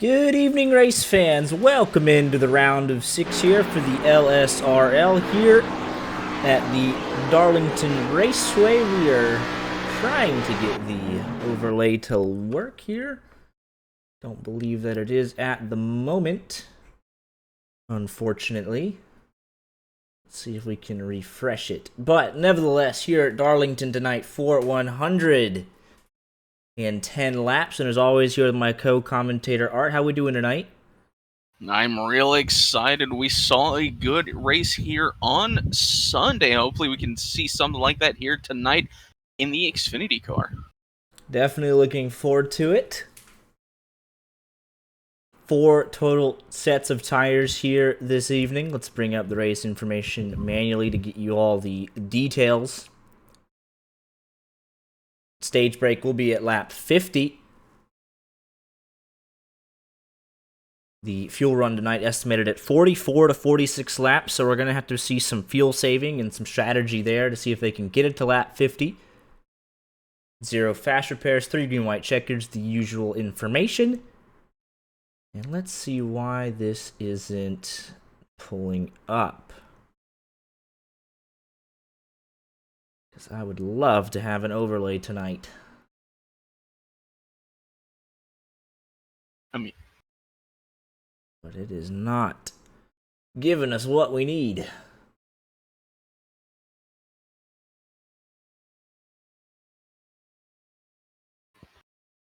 Good evening, race fans. Welcome into the round of 6 here for the LSRL here at the Darlington Raceway. We are trying to get the overlay to work here. Don't believe that it is at the moment, unfortunately. Let's see if we can refresh it. But nevertheless, here at Darlington tonight for 110 laps. And as always, here with my co-commentator, Art. How we doing tonight? I'm real excited. We saw a good race here on Sunday. Hopefully we can see something like that here tonight in the Xfinity car. Definitely looking forward to it. 4 total sets of tires here this evening. Let's bring up the race information manually to get you all the details. Stage break will be at lap 50. The fuel run tonight estimated at 44 to 46 laps, so we're going to have to see some fuel saving and some strategy there to see if they can get it to lap 50. 0 fast repairs, 3 green white checkers, the usual information. And let's see why this isn't pulling up. Because I would love to have an overlay tonight. But it is not giving us what we need.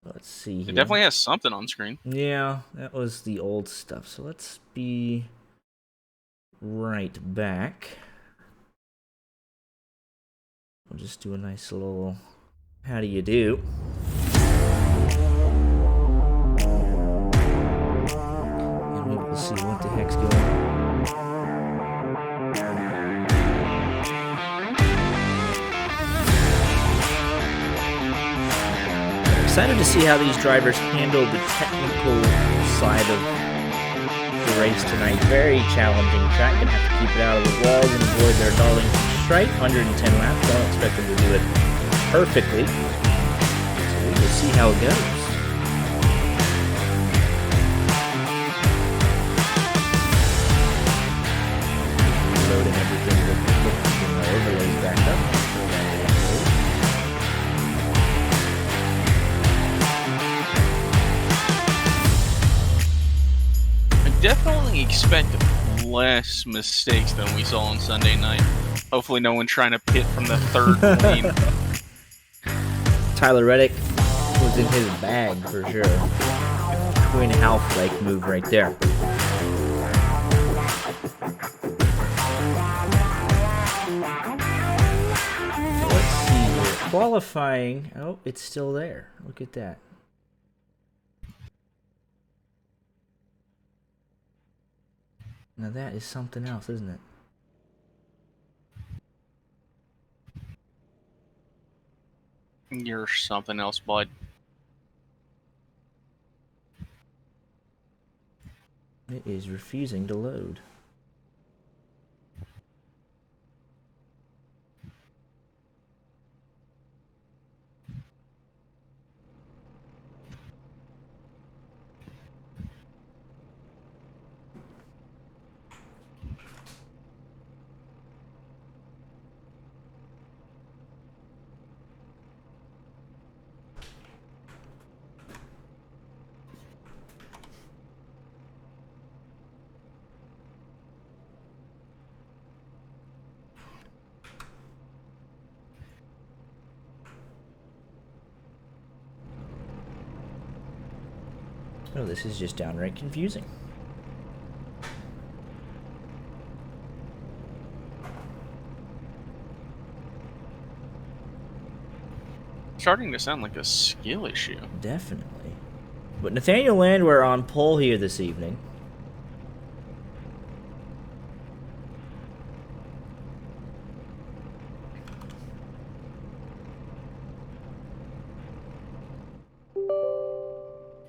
Let's see here. It definitely has something on screen. Yeah, that was the old stuff. So let's be right back. We'll just do a nice little how do you do. And we will see what the heck's going on. Excited to see how these drivers handle the technical side of the race tonight. Very challenging track. Gonna have to keep it out of the walls and avoid their Darlington stripe. 110 laps. Don't expect them to do it perfectly. So we will see how it goes. Loading everything with the overlays back up. Definitely expect less mistakes than we saw on Sunday night. Hopefully no one trying to pit from the third lane. Tyler Reddick was in his bag for sure. Twin half-like move right there. Let's see here. Qualifying. Oh, it's still there. Look at that. Now that is something else, isn't it? You're something else, bud. It is refusing to load. Oh, this is just downright confusing. Starting to sound like a skill issue. Definitely. But Nathaniel Landwehr on pole here this evening.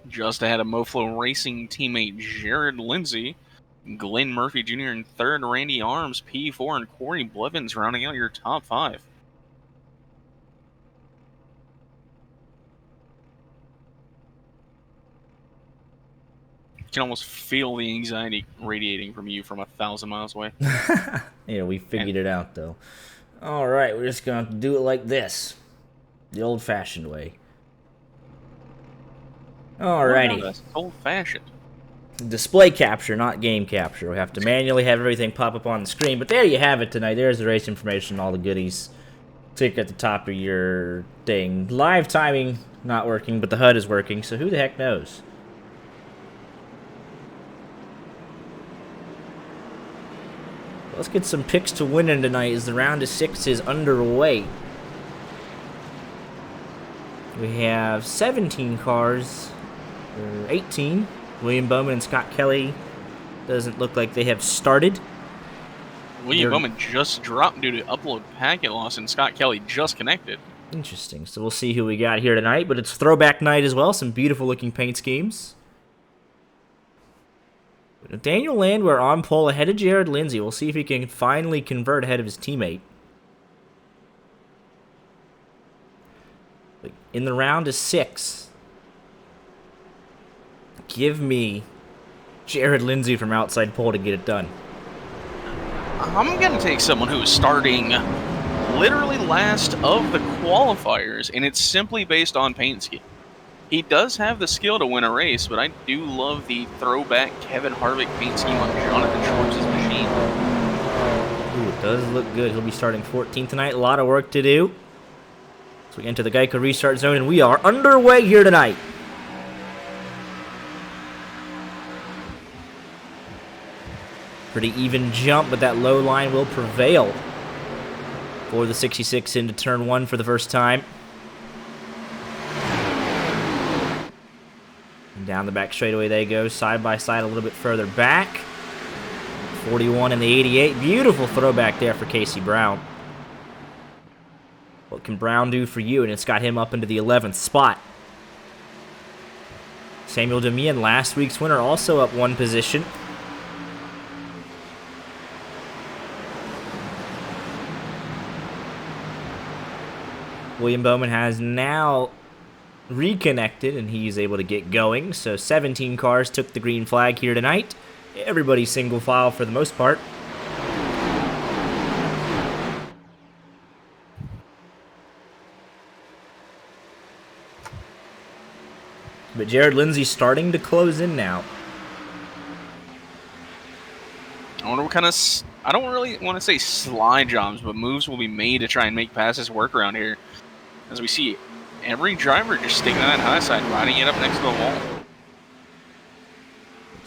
Just ahead of Moflo Racing teammate Jared Lindsay, Glenn Murphy Jr. in third, Randy Arms, P4, and Corey Blevins rounding out your top 5. can almost feel the anxiety radiating from you from 1,000 miles away. Yeah, we And figured it out, though. All right, we're just going to do it like this. The old-fashioned way. Alrighty. that's old-fashioned. Display capture, not game capture. We have to manually have everything pop up on the screen. But there you have it tonight. There's the race information, all the goodies. Click at the top of your thing. Live timing not working, but the HUD is working, so who the heck knows? Let's get some picks to win in tonight as the round of 6 is underway. We have 17 cars, or 18. William Bowman and Scott Kelly doesn't look like they have started. William Bowman just dropped due to upload packet loss, and Scott Kelly just connected. Interesting. So we'll see who we got here tonight, but it's throwback night as well. Some beautiful looking paint schemes. Daniel Landwehr on pole ahead of Jared Lindsay. We'll see if he can finally convert ahead of his teammate. In the round of 6, give me Jared Lindsay from outside pole to get it done. I'm going to take someone who is starting literally last of the qualifiers, and it's simply based on paint scheme. He does have the skill to win a race, but I do love the throwback Kevin Harvick paint scheme on Jonathan Schwartz's machine. Ooh, it does look good. He'll be starting 14th tonight. A lot of work to do. So we enter the Geico restart zone, and we are underway here tonight. Pretty even jump, but that low line will prevail for the 66 into turn 1 for the first time. And down the back straightaway they go, side by side a little bit further back. 41 and the 88. Beautiful throwback there for Casey Brown. What can Brown do for you? And it's got him up into the 11th spot. Samuel Demian, last week's winner, also up 1 position. William Bowman has now reconnected, and he's able to get going. So 17 cars took the green flag here tonight. Everybody's single file for the most part. But Jared Lindsay's starting to close in now. I wonder what kind of... I don't really want to say slide jobs, but moves will be made to try and make passes work around here. As we see every driver just sticking to that high side, riding it up next to the wall.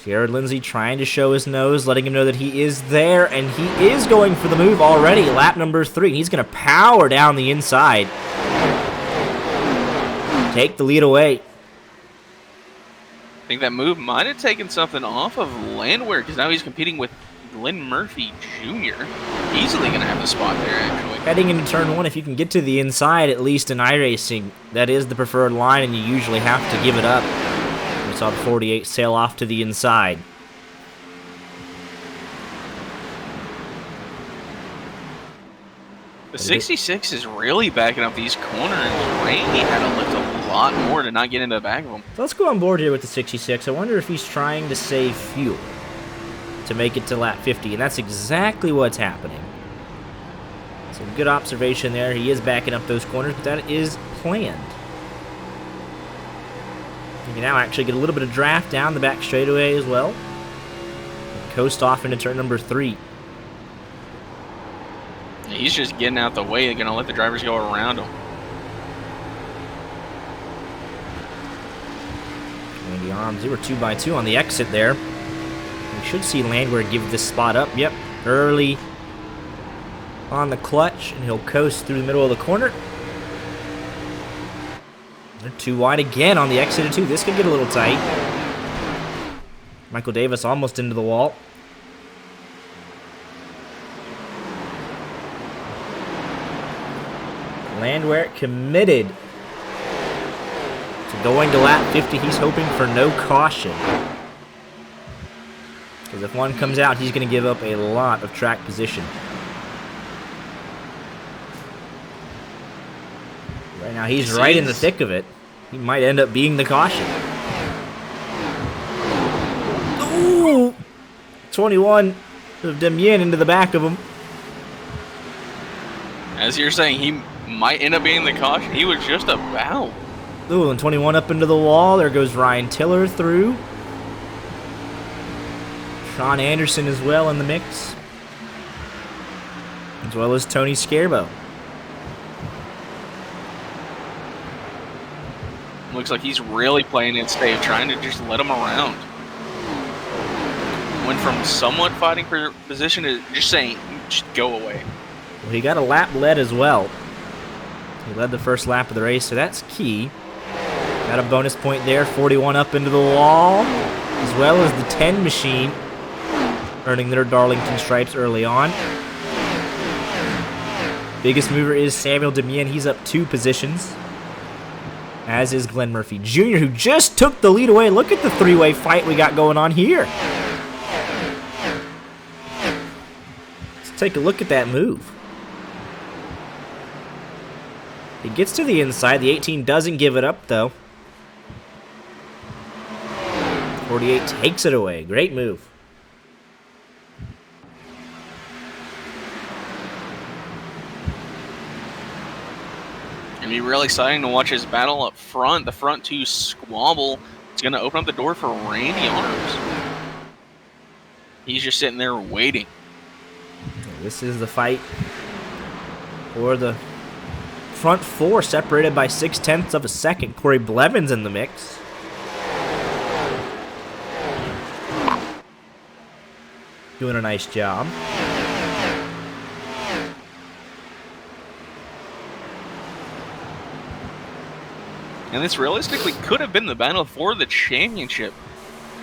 Jared Lindsay trying to show his nose, letting him know that he is there, and he is going for the move already. Lap number 3. He's going to power down the inside. Take the lead away. I think that move might have taken something off of Landwehr, because now he's competing with Glenn Murphy Jr. Easily going to have the spot there, actually. Heading into turn 1, if you can get to the inside, at least in iRacing, that is the preferred line, and you usually have to give it up. We saw the 48 sail off to the inside. The 66 is really backing up these corners. Randy had to lift a lot more to not get into the back of them. So let's go on board here with the 66. I wonder if he's trying to save fuel to make it to lap 50, and that's exactly what's happening. So good observation there. He is backing up those corners, but that is planned. You can now actually get a little bit of draft down the back straightaway as well. Coast off into turn number 3. He's just getting out the way. They're going to let the drivers go around him. Randy Arms, they were 2x2 on the exit there. We should see Landwehr give this spot up. Yep, early on the clutch, and he'll coast through the middle of the corner. They're 2 wide again on the exit of 2. This could get a little tight. Michael Davis almost into the wall. Landwehr committed to going to lap 50. He's hoping for no caution. Because if one comes out, he's going to give up a lot of track position. Right now, he's right in the thick of it. He might end up being the caution. 21 of Demien into the back of him. As you're saying, he might end up being the caution. He was just about. Ooh, and 21 up into the wall. There goes Ryan Tiller through. Sean Anderson as well in the mix, as well as Tony Scarbo. Looks like he's really playing it safe, trying to just let him around. Went from somewhat fighting for position to just saying, just go away. Well, he got a lap led as well. He led the first lap of the race, so that's key. Got a bonus point there, 41 up into the wall, as well as the 10 machine, earning their Darlington stripes early on. Biggest mover is Samuel Demien. He's up 2 positions, as is Glenn Murphy Jr., who just took the lead away. Look at the 3-way fight we got going on here. Let's take a look at that move. He gets to the inside. The 18 doesn't give it up, though. 48 takes it away. Great move. It'll be really exciting to watch his battle up front. The front 2 squabble. It's going to open up the door for Randy Arms. He's just sitting there waiting. This is the fight for the front 4, separated by 0.6 of a second. Corey Blevins in the mix. Doing a nice job. And this realistically could have been the battle for the championship.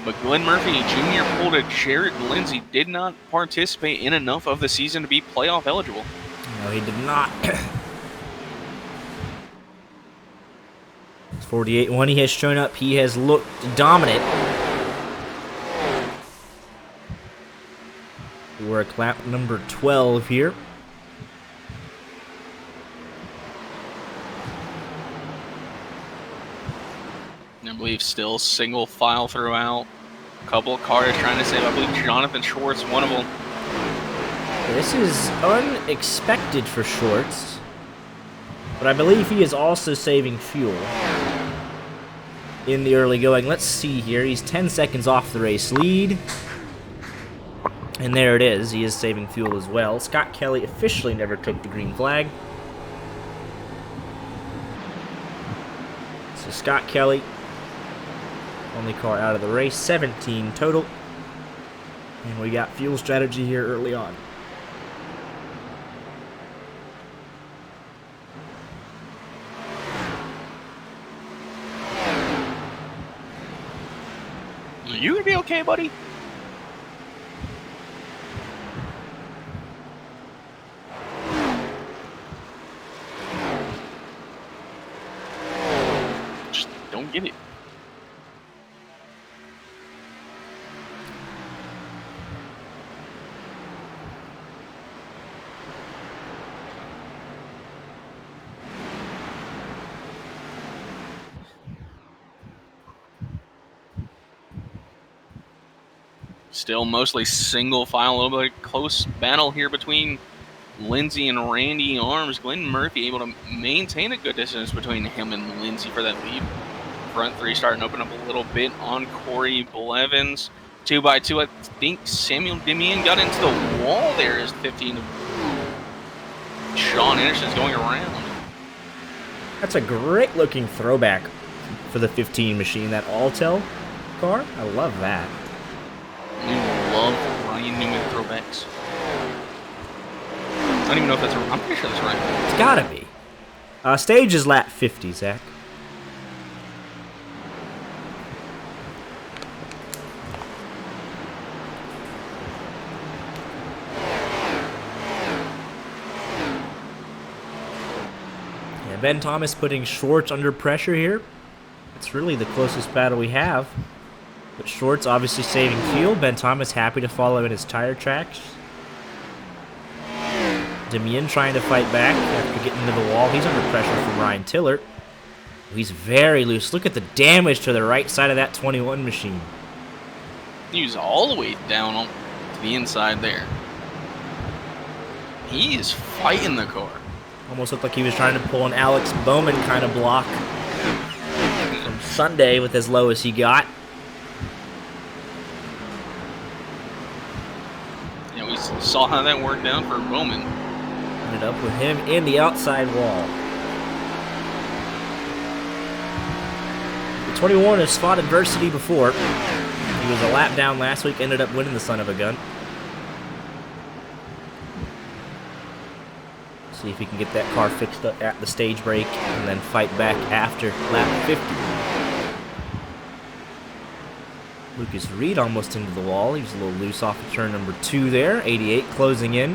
But Glenn Murphy Jr. pulled a Jared Lindsay, did not participate in enough of the season to be playoff eligible. No, he did not. 48 when he has shown up, he has looked dominant. We're at lap number 12 here. I believe still single file throughout. A couple of cars trying to save. I believe Jonathan Schwartz, one of them. This is unexpected for Schwartz, but I believe he is also saving fuel in the early going. Let's see here. He's 10 seconds off the race lead. And there it is. He is saving fuel as well. Scott Kelly officially never took the green flag. So Scott Kelly, only car out of the race, 17 total. And we got fuel strategy here early on. You gonna be okay, buddy? Just don't get it. Still mostly single file, a little bit of close battle here between Lindsay and Randy Arms. Glenn Murphy able to maintain a good distance between him and Lindsay for that lead. Front 3 starting to open up a little bit on Corey Blevins. 2x2, I think Samuel Demien got into the wall there as 15. Sean Anderson's going around. That's a great looking throwback for the 15 machine, that Altel car. I love that. You love Ryan Newman throwbacks. I don't even know if that's right. I'm pretty sure that's right. It's gotta be. Stage is lap 50, Zach. Yeah, Ben Thomas putting Schwartz under pressure here. It's really the closest battle we have. But Schwartz obviously saving fuel. Ben Thomas happy to follow in his tire tracks. Demien trying to fight back after getting into the wall. He's under pressure from Ryan Tiller. He's very loose. Look at the damage to the right side of that 21 machine. He was all the way down on the inside there. He is fighting the car. Almost looked like he was trying to pull an Alex Bowman kind of block from Sunday with as low as he got. Yeah, we saw how that worked out for Bowman. Ended up with him in the outside wall. The 21 has fought adversity before. He was a lap down last week, ended up winning the son of a gun. See if he can get that car fixed up at the stage break and then fight back after lap 50. Lucas Reed almost into the wall. He was a little loose off of turn number 2 there. 88 closing in.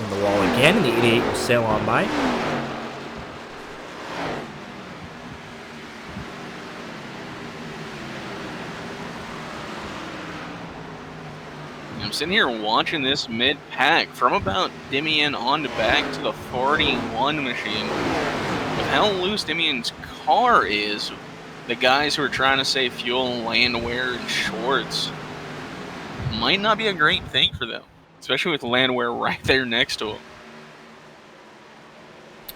In the wall again, and the 88 will sail on by. I'm sitting here watching this mid-pack from about Demian on to back to the 41 machine. With how loose Demian's car is, the guys who are trying to save fuel, Landwehr, and Schwartz might not be a great thing for them, especially with Landwehr right there next to him.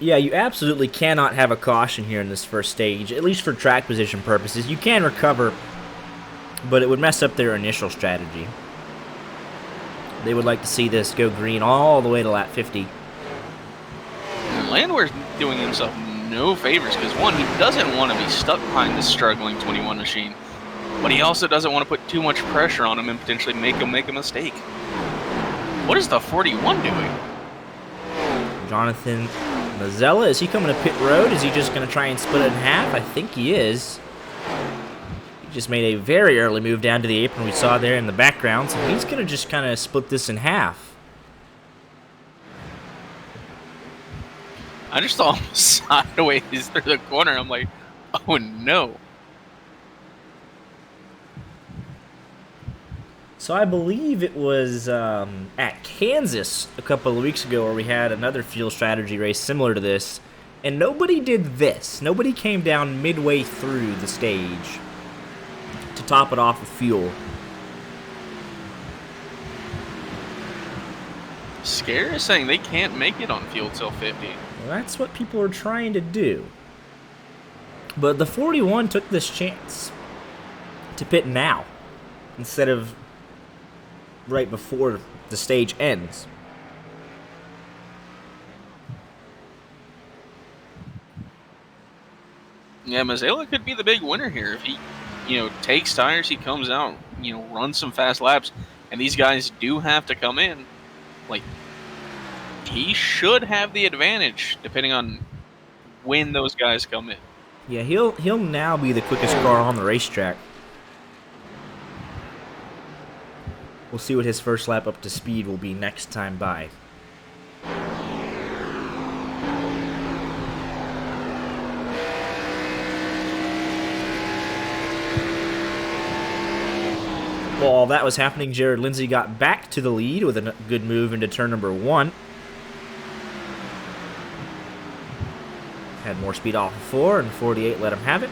Yeah, you absolutely cannot have a caution here in this first stage, at least for track position purposes. You can recover, but it would mess up their initial strategy. They would like to see this go green all the way to lap 50. Landwehr's doing himself no favors because, one, he doesn't want to be stuck behind this struggling 21 machine, but he also doesn't want to put too much pressure on him and potentially make him make a mistake. What is the 41 doing? Jonathan Mazzella, is he coming to pit road? Is he just going to try and split it in half? I think he is. He just made a very early move down to the apron we saw there in the background, so he's going to just kind of split this in half. I just saw him sideways through the corner. I'm like, oh no. So I believe it was at Kansas a couple of weeks ago where we had another fuel strategy race similar to this, and nobody did this. Nobody came down midway through the stage to top it off with fuel. Scare is saying they can't make it on fuel till 50. Well, that's what people are trying to do. But the 41 took this chance to pit now instead of right before the stage ends. Yeah, Mazzella could be the big winner here if he, takes tires, he comes out, runs some fast laps, and these guys do have to come in. Like, he should have the advantage depending on when those guys come in. Yeah, he'll now be the quickest car on the racetrack. We'll see what his first lap up to speed will be next time by. While that was happening, Jared Lindsay got back to the lead with a good move into turn number 1. Had more speed off of 4, and 48 let him have it.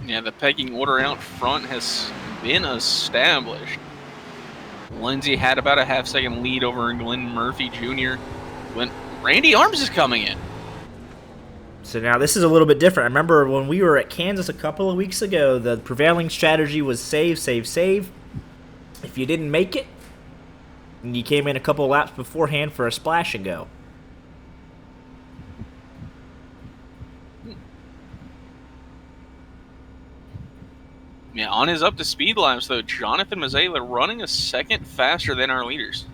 Yeah, the pegging order out front has been established. Lindsay had about a half-second lead over Glenn Murphy Jr. when Randy Arms is coming in. So now this is a little bit different. I remember when we were at Kansas a couple of weeks ago, the prevailing strategy was save, save, save. If you didn't make it, and you came in a couple of laps beforehand for a splash and go. Yeah, on his up-to-speed laps, though, Jonathan Mazzella running a second faster than our leaders.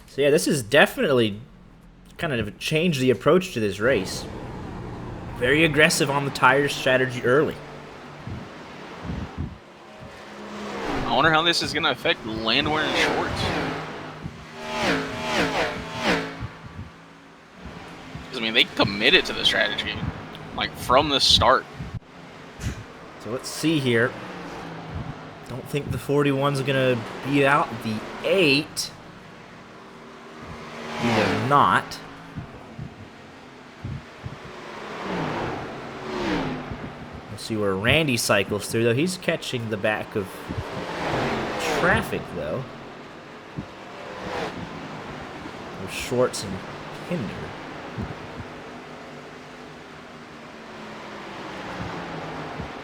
So yeah, this has definitely kind of changed the approach to this race. Very aggressive on the tires strategy early. I wonder how this is going to affect Landwehr and Schwartz. Because, I mean, they committed to the strategy, like, from the start. So let's see here. Don't think the 41's going to beat out the 8. not. Let's see where Randy cycles through, though. He's catching the back of traffic, though. There's Schwartz and Pinder.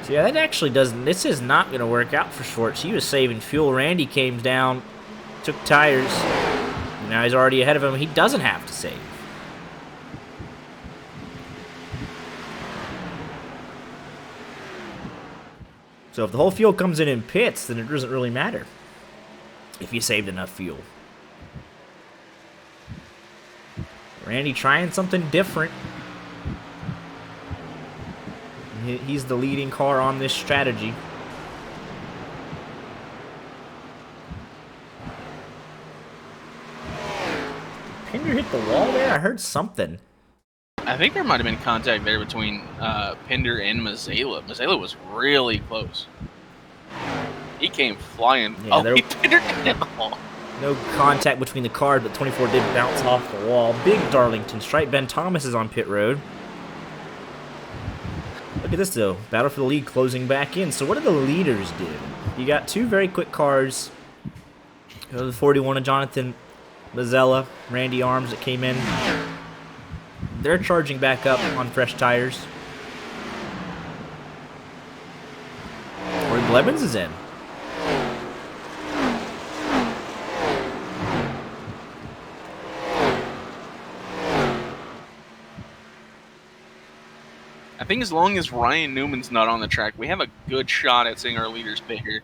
So yeah, that actually doesn't... This is not going to work out for Schwartz. He was saving fuel. Randy came down, took tires. Now he's already ahead of him. He doesn't have to save. So if the whole field comes in pits, then it doesn't really matter if you saved enough fuel. Randy trying something different. He's the leading car on this strategy. Pinder hit the wall there? I heard something. I think there might have been contact there between Pinder and Mazzela. Mazzela was really close. He came flying. Yeah, he Pindered it. No contact between the cars, but 24 did bounce off the wall. Big Darlington stripe. Ben Thomas is on pit road. Look at this, though. Battle for the lead closing back in. So what do the leaders do? You got two very quick cars. The 41 of Jonathan Mazzella, Randy Arms that came in. They're charging back up on fresh tires. Corey Blevins is in. I think as long as Ryan Newman's not on the track, we have a good shot at seeing our leaders pit here.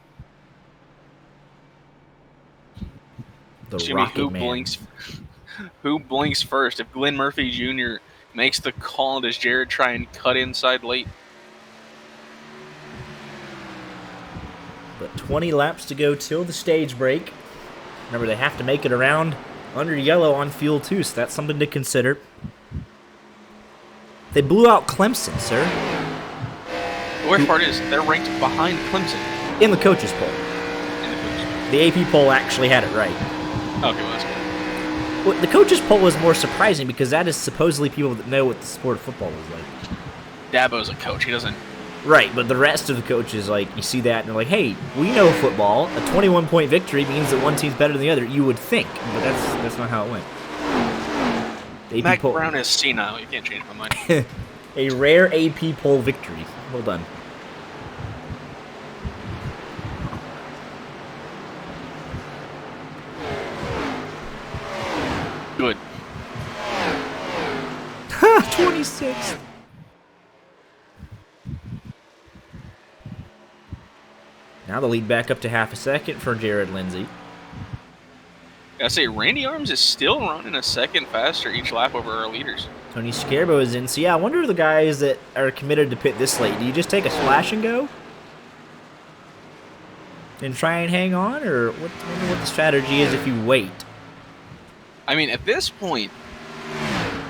The Jimmy, Rocket Man. Who blinks first? If Glenn Murphy Jr. makes the call, does Jared try and cut inside late? But 20 laps to go till the stage break. Remember, they have to make it around under yellow on fuel too, so that's something to consider. They blew out Clemson, sir. The worst part is they're ranked behind Clemson. In the coaches poll. The AP poll actually had it right. Okay, well, that's good. Well, the coaches poll was more surprising because that is supposedly people that know what the sport of football is like. Dabo's a coach. He doesn't... Right, but the rest of the coaches, like, you see that and they're like, hey, we know football. A 21-point victory means that one team's better than the other. You would think, but that's not how it went. Mac Brown is senile. You can't change my mind. A rare AP poll victory. Well done. Good. 26th. Now the lead back up to half a second for Jared Lindsay. I say Randy Arms is still running a second faster each lap over our leaders. Tony Scarbo is in. So yeah, I wonder if the guys that are committed to pit this late, do you just take a splash and go? And try and hang on? Or what the strategy is if you wait? I mean, at this point,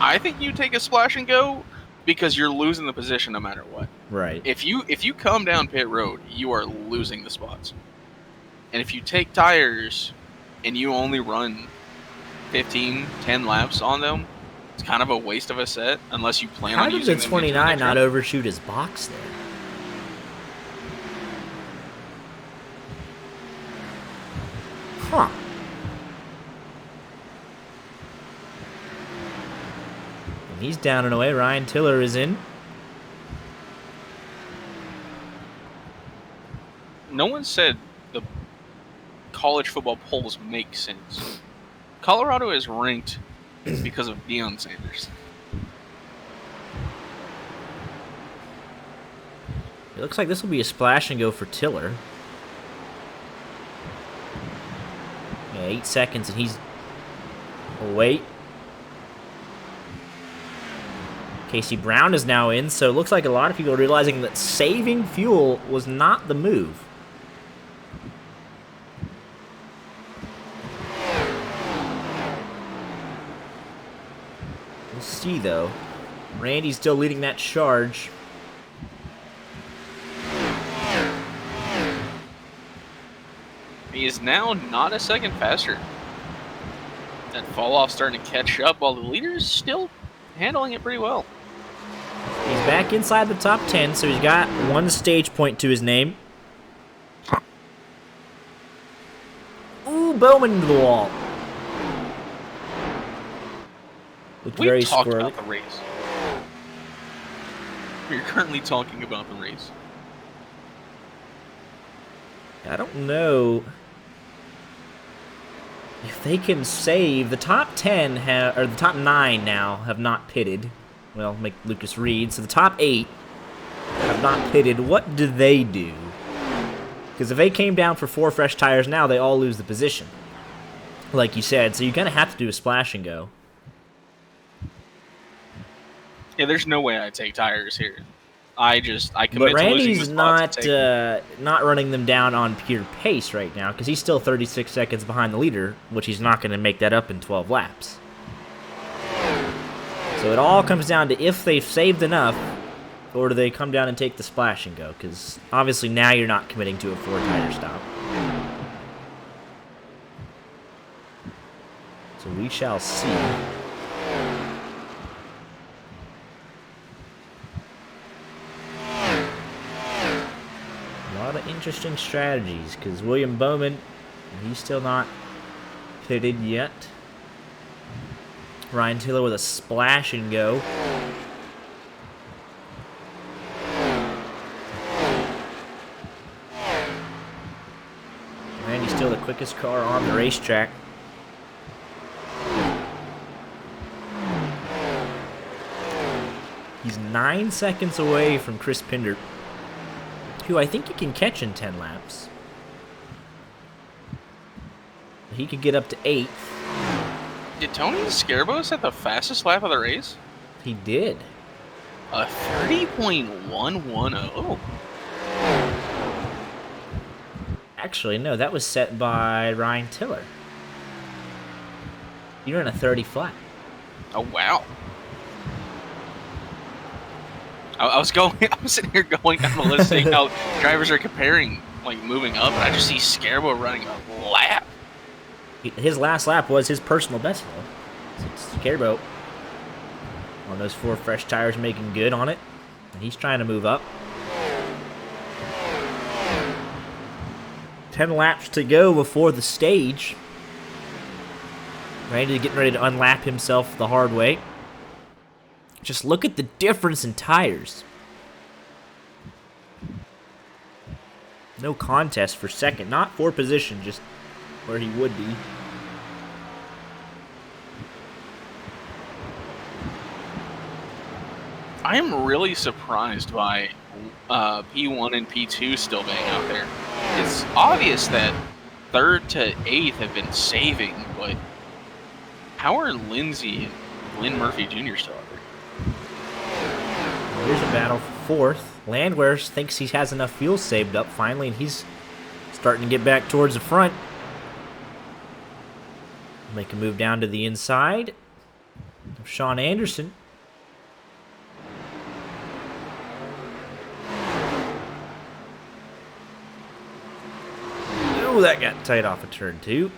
I think you take a splash and go because you're losing the position no matter what. Right. If you come down pit road, you are losing the spots. And if you take tires and you only run 10 laps on them, it's kind of a waste of a set unless you plan on using them. How did the 29 not overshoot his box there? Huh. And he's down and away. Ryan Tiller is in. No one said the college football polls make sense. Colorado is ranked because of Deion Sanders. It looks like this will be a splash and go for Tiller. Yeah, 8 seconds and he's... Oh, wait. Casey Brown is now in, so it looks like a lot of people are realizing that saving fuel was not the move. We'll see, though. Randy's still leading that charge. He is now not a second faster. That fall off starting to catch up while the leader's still handling it pretty well. He's back inside the top 10, so he's got 1 stage point to his name. Ooh, Bowman into the wall. Looked very talked squirrely. about the race. We're currently talking about the race. I don't know if they can save. The top 10 or the top 9 now have not pitted. Well, make Lucas read. So the top 8 have not pitted. What do they do? Because if they came down for 4 fresh tires now, they all lose the position. Like you said, so you're going to have to do a splash and go. Yeah, there's no way I take tires here. I commit But to losing Randy's the spots to take not running them down on pure pace right now because he's still 36 seconds behind the leader, which he's not going to make that up in 12 laps. So it all comes down to if they've saved enough, or do they come down and take the splash and go? Because obviously now you're not committing to a 4-tire stop. So we shall see. A lot of interesting strategies because William Bowman, he's still not pitted yet. Ryan Tiller with a splash and go. Randy's still the quickest car on the racetrack. He's 9 seconds away from Chris Pinder, who I think he can catch in 10 laps. He could get up to 8th. Did Tony Scarbo set the fastest lap of the race? He did. A 30.110. Actually, no, that was set by Ryan Tiller. He ran a 30 flat. Oh, wow. I was sitting here going down the list seeing how drivers are comparing, like, moving up, and I just see Scarbo running a lap. His last lap was his personal best, though. Scarbo on those 4 fresh tires making good on it. And he's trying to move up. 10 laps to go before the stage. Randy getting ready to unlap himself the hard way. Just look at the difference in tires. No contest for second. Not for position, just where he would be. I am really surprised by P1 and P2 still being out there. It's obvious that 3rd to 8th have been saving, but how are Lindsay and Glenn Murphy Jr. still out there? Here's a battle for 4th. Landwehr thinks he has enough fuel saved up finally, and he's starting to get back towards the front. Make a move down to the inside of Sean Anderson. Oh, that got tight off of turn 2.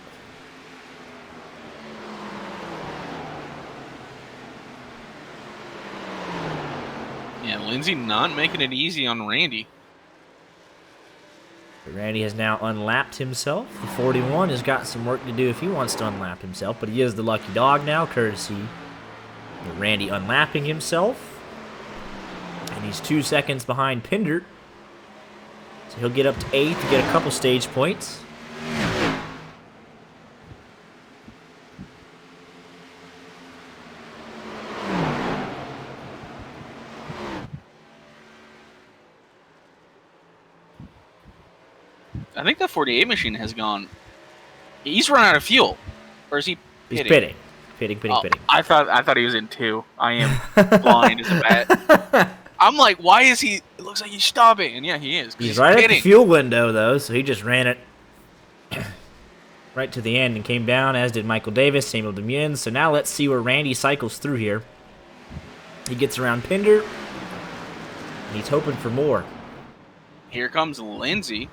Yeah, Lindsay not making it easy on Randy. But Randy has now unlapped himself. The 41 has got some work to do if he wants to unlap himself, but he is the lucky dog now, courtesy of Randy unlapping himself. And he's 2 seconds behind Pinder. So he'll get up to 8th to get a couple stage points. I think the 48 machine has gone. He's run out of fuel, or is he? He's pitting. Pitting. I thought he was in 2. I am blind as a bat. I'm like, why is he? It looks like he's stopping, and yeah, he is. He's right at the fuel window though, so he just ran it right to the end and came down, as did Michael Davis, Samuel Demien. So now let's see where Randy cycles through here. He gets around Pinder, and he's hoping for more. Here comes Lindsay.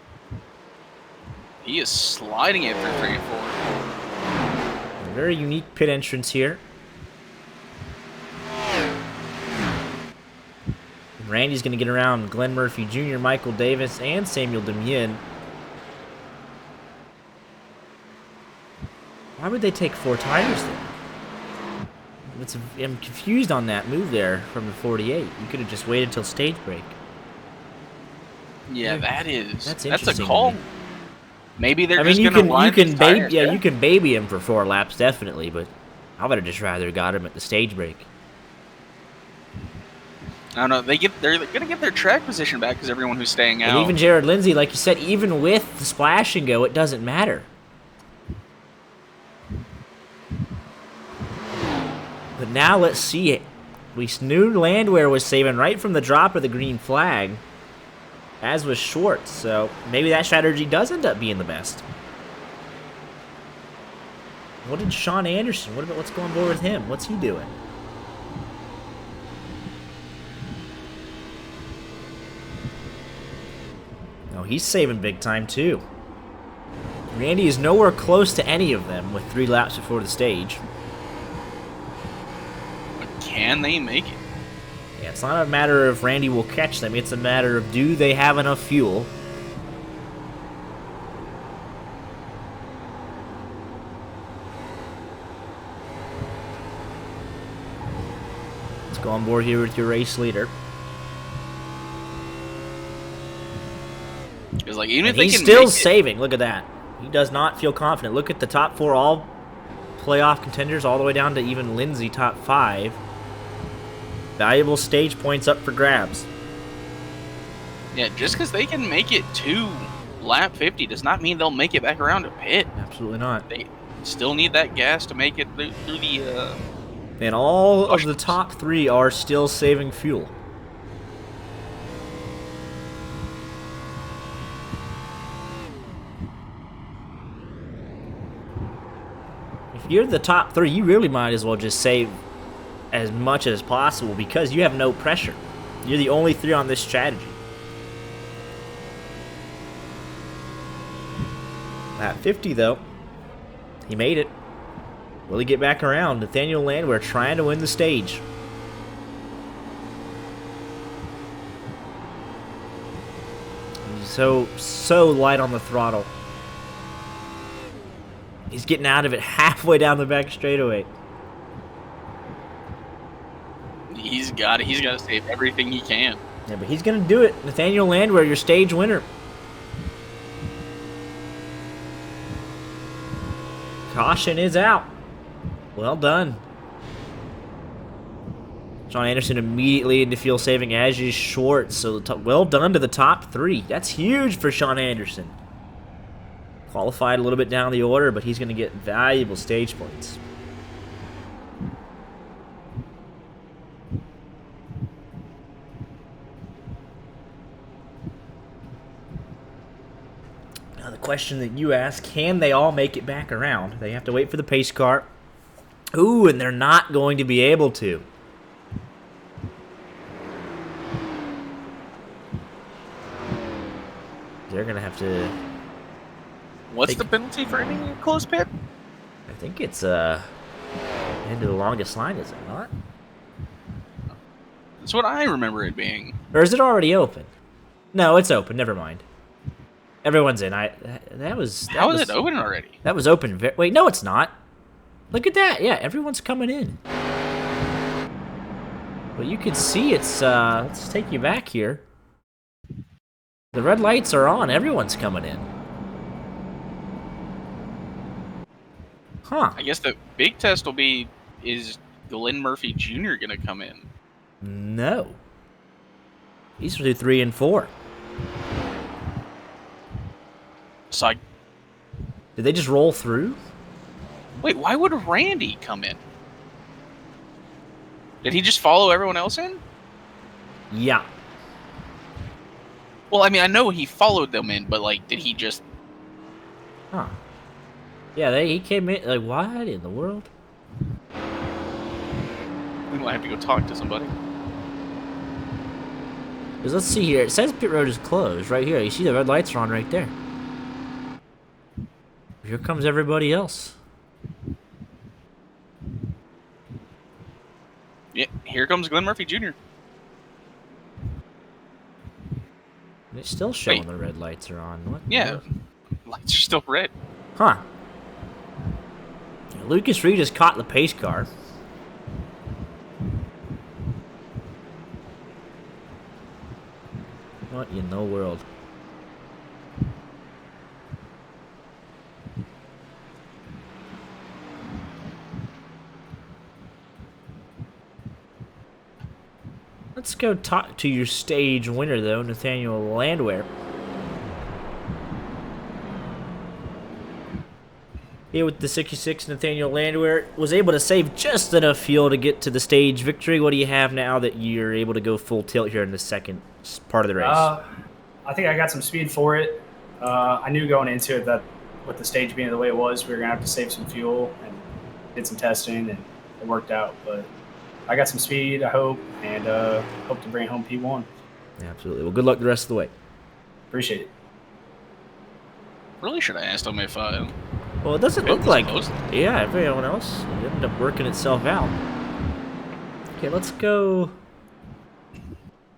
He is sliding it through 3 and 4. Very unique pit entrance here. Randy's going to get around Glenn Murphy Jr., Michael Davis, and Samuel Demien. Why would they take 4 tires then? I'm confused on that move there from the 48. You could have just waited till stage break. Yeah, that's interesting a call. Maybe they're just you going to ride his tires. You can baby him for 4 laps, definitely, but I would have just rather got him at the stage break. I don't know. They're going to get their track position back because everyone who's staying out. And even Jared Lindsay, like you said, even with the splash and go, it doesn't matter. But now let's see it. We knew Landwehr was saving right from the drop of the green flag, as was Schwartz. So maybe that strategy does end up being the best. What did Sean Anderson? What about what's going on with him? What's he doing? No, he's saving big time too. Randy is nowhere close to any of them with 3 laps before the stage. Can they make it? Yeah, it's not a matter of Randy will catch them. It's a matter of do they have enough fuel. Let's go on board here with your race leader. Because like even if He's they can still make saving. Look at that. He does not feel confident. Look at the top 4 all playoff contenders all the way down to even Lindsay top 5. Valuable stage points up for grabs. Yeah, just because they can make it to lap 50 does not mean they'll make it back around to pit. Absolutely not. They still need that gas to make it through the... And all of the top 3 are still saving fuel. If you're the top 3, you really might as well just save as much as possible because you have no pressure. You're the only 3 on this strategy. At 50, though, he made it. Will he get back around? Nathaniel Landwehr trying to win the stage. He's so light on the throttle. He's getting out of it halfway down the back straightaway. He's got to save everything he can. Yeah, but he's going to do it. Nathaniel Landwehr, your stage winner. Caution is out. Well done. Sean Anderson immediately into fuel saving, as is Schwartz. So well done to the top 3. That's huge for Sean Anderson. Qualified a little bit down the order, but he's going to get valuable stage points. Now the question that you ask, can they all make it back around? They have to wait for the pace car. Ooh, and they're not going to be able to. They're going to have to... What's the penalty for ending a closed pit? I think it's into the longest line, is it not? That's what I remember it being. Or is it already open? No, it's open. Never mind. Everyone's in. That was it open already? That was open. Wait, no, it's not. Look at that. Yeah, everyone's coming in. But you can see it's. Let's take you back here. The red lights are on. Everyone's coming in. Huh. I guess the big test will be, is Glenn Murphy Jr. going to come in? No. He's through 3 and 4. So Did they just roll through? Wait, why would Randy come in? Did he just follow everyone else in? Yeah. Well, I mean, I know he followed them in, but, like, did he just... Huh. Yeah, he came in, like, what in the world? We might have to go talk to somebody. Because let's see here. It says pit road is closed right here. You see the red lights are on right there. Here comes everybody else. Yeah, here comes Glenn Murphy Jr. It's still showing the red lights are on. What? Yeah, lights are still red. Huh. Yeah, Lucas Reed has caught the pace car. What in the world? Let's go talk to your stage winner, though, Nathaniel Landwehr. Here with the 66, Nathaniel Landwehr was able to save just enough fuel to get to the stage victory. What do you have now that you're able to go full tilt here in the second part of the race? I think I got some speed for it. I knew going into it that with the stage being the way it was, we were going to have to save some fuel and did some testing, and it worked out. But I got some speed, I hope, and hope to bring home P1. Absolutely. Well, good luck the rest of the way. Appreciate it. Really should have asked him if Well, it doesn't look like... close. Yeah, everyone else ended up working itself out. Okay, let's go...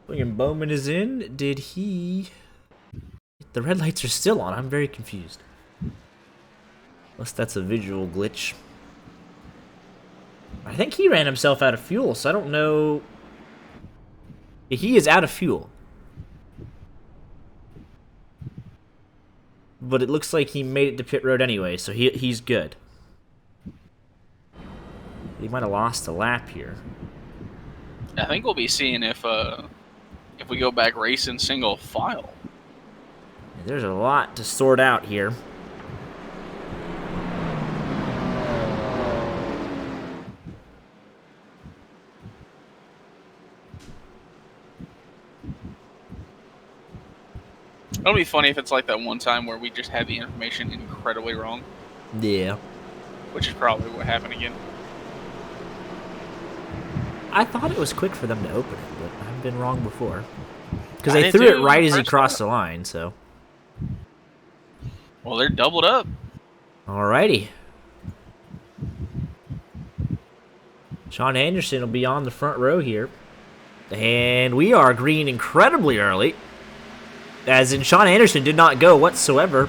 William Bowman is in. Did he... The red lights are still on. I'm very confused. Unless that's a visual glitch. I think he ran himself out of fuel, so I don't know... He is out of fuel. But it looks like he made it to pit road anyway, so he's good. He might have lost a lap here. I think we'll be seeing if we go back racing single file. There's a lot to sort out here. It'll be funny if it's like that one time where we just had the information incredibly wrong. Yeah. Which is probably what happened again. I thought it was quick for them to open it, but I've been wrong before. Because I they did threw it too, right as he first crossed lap. the line, so. Well, they're doubled up. Alrighty. Sean Anderson will be on the front row here. And we are green incredibly early. As in, Sean Anderson did not go whatsoever.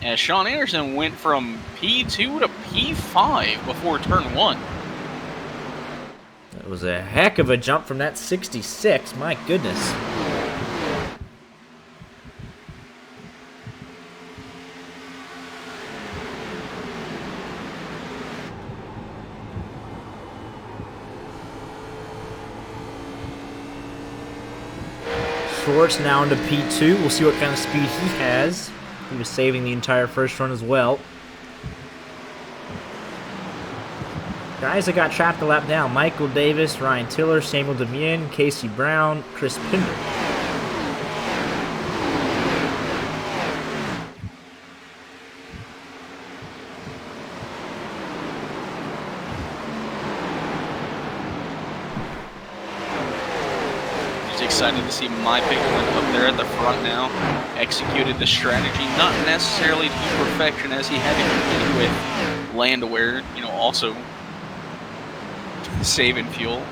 And Sean Anderson went from P2 to P5 before turn 1. That was a heck of a jump from that 66. My goodness. Schwartz now into P2. We'll see what kind of speed he has. He was saving the entire first run as well. Guys that got trapped a lap down: Michael Davis, Ryan Tiller, Samuel Demien, Casey Brown, Chris Pinder. Excited to see my pick up there at the front now. Executed the strategy, not necessarily to perfection as he had to compete with Landwehr, also saving fuel.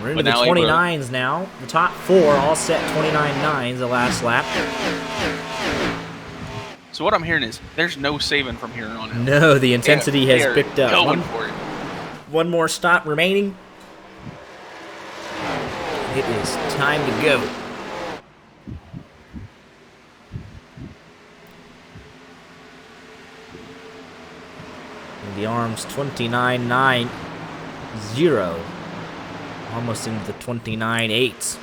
We're into But the now 29s now. The top four all set 29.9s the last lap. So what I'm hearing is there's no saving from here on out. No, the intensity They has are picked up. Going for it. One more stop remaining. It is time to go. And the arms 29.90. Almost into the 29.8s.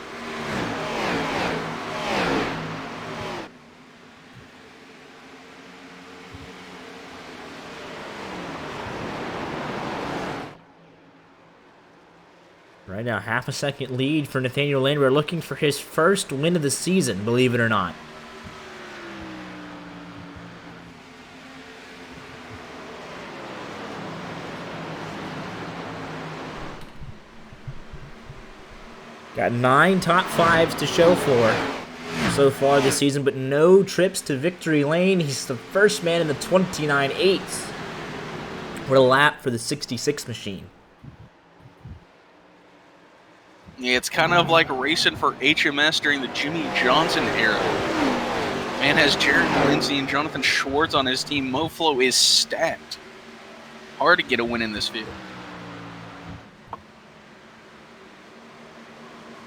Right now, half a second lead for Nathaniel Landwehr, looking for his first win of the season, believe it or not. Got 9 top 5s to show for so far this season, but no trips to victory lane. He's the first man in the 29.8s. What a lap for the 66 machine. It's kind of like racing for HMS during the Jimmy Johnson era. Man has Jared Lindsay and Jonathan Schwartz on his team. MoFlo is stacked. Hard to get a win in this field.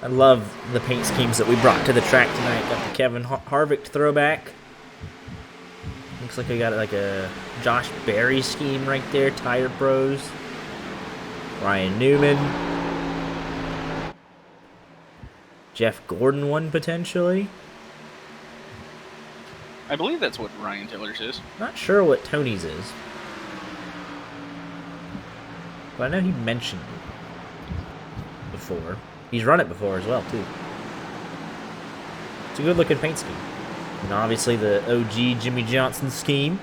I love the paint schemes that we brought to the track tonight. Got the Kevin Harvick throwback. Looks like we got like a Josh Berry scheme right there. Tire Bros. Ryan Newman. Jeff Gordon one potentially. I believe that's what Ryan Tiller's is. Not sure what Tony's is. But I know he mentioned it before. He's run it before as well, too. It's a good-looking paint scheme. And obviously the OG Jimmy Johnson scheme.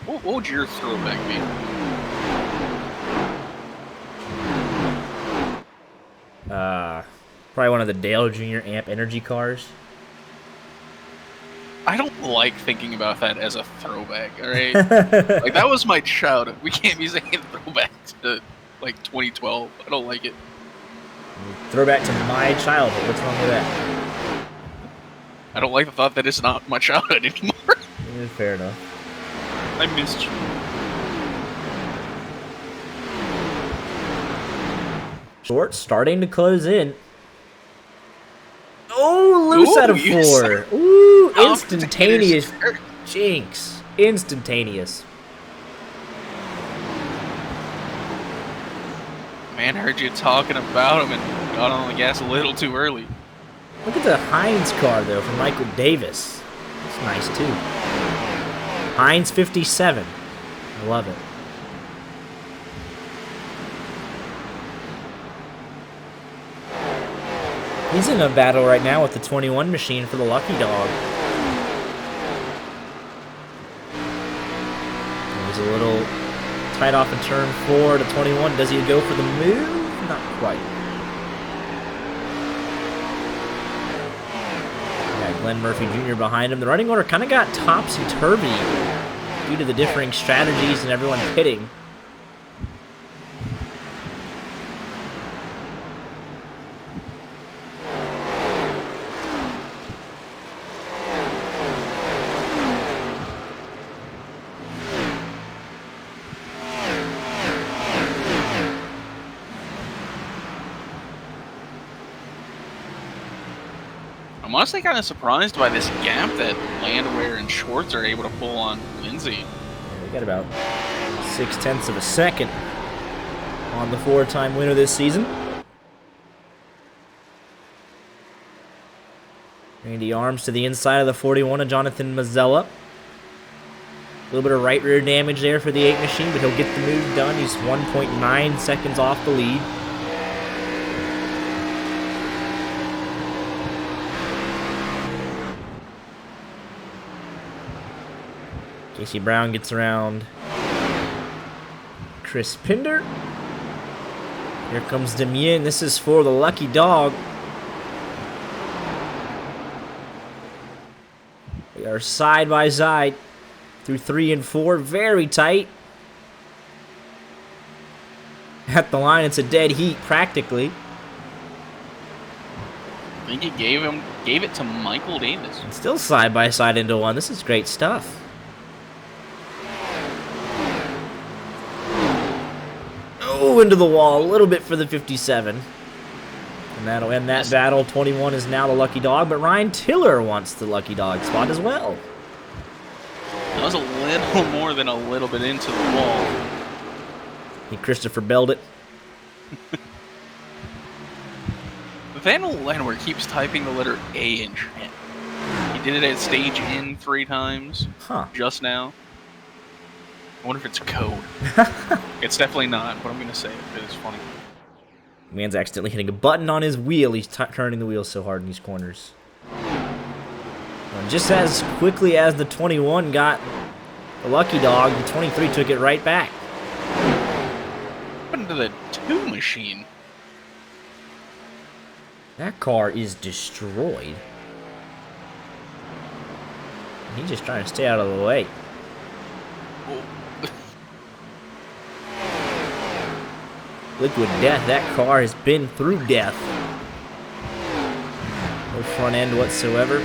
What would your throwback be? Probably one of the Dale Jr. Amp Energy cars. I don't like thinking about that as a throwback, alright? Like, that was my childhood. We can't be saying throwback to, like, 2012. I don't like it. Throwback to my childhood. What's wrong with that? I don't like the thought that it's not my childhood anymore. Yeah, fair enough. I missed you. Short starting to close in. Oh, loose out of four. Ooh, instantaneous jinx. Instantaneous. Man, heard you talking about him and got on the gas a little too early. Look at the Heinz car, though, from Michael Davis. That's nice, too. Heinz 57. I love it. He's in a battle right now with the 21 machine for the Lucky Dog. He's a little tight off in turn 4 to 21. Does he go for the move? Not quite. Yeah, Glenn Murphy Jr. behind him. The running order kind of got topsy-turvy due to the differing strategies and everyone pitting. I'm honestly kind of surprised by this gap that Landwehr and Schwartz are able to pull on Lindsay. Yeah, we got about 0.6 of a second on the 4-time winner this season. Randy Arms to the inside of the 41 of Jonathan Mazzella. A little bit of right rear damage there for the 8 machine, but he'll get the move done. He's 1.9 seconds off the lead. Casey Brown gets around Chris Pinder. Here comes Demien. This is for the Lucky Dog. We are side by side through 3 and 4. Very tight. At the line, it's a dead heat practically. I think he gave it to Michael Davis. It's still side by side into 1. This is great stuff. Oh, into the wall a little bit for the 57. And that'll end that battle. 21 is now the Lucky Dog, but Ryan Tiller wants the Lucky Dog spot as well. That was a little more than a little bit into the wall. He Christopher Belled it. Nathaniel Landwehr keeps typing the letter A in chat. He did it at stage N 3 times. Huh. Just now. I wonder if it's code. It's definitely not, but I'm going to say it because it's funny. Man's accidentally hitting a button on his wheel. He's turning the wheel so hard in these corners. And just as quickly as the 21 got the Lucky Dog, the 23 took it right back. What happened to the 2 machine? That car is destroyed. He's just trying to stay out of the way. Liquid death. That car has been through death. No front end whatsoever.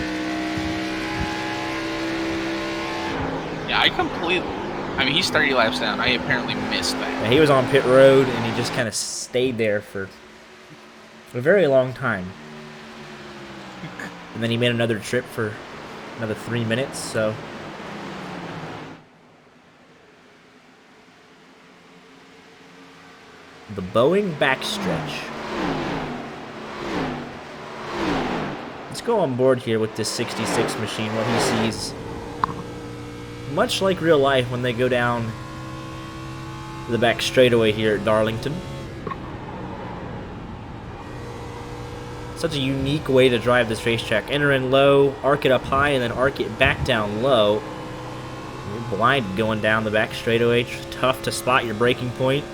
Yeah, I mean, he's 30 laps down. I apparently missed that. Yeah, he was on pit road, and he just kind of stayed there for a very long time. And then he made another trip for another 3 minutes, so... The Boeing backstretch. Let's go on board here with this 66 machine, what he sees. Much like real life when they go down the back straightaway here at Darlington. Such a unique way to drive this racetrack. Enter in low, arc it up high, and then arc it back down low. You're blind going down the back straightaway. Tough to spot your braking point.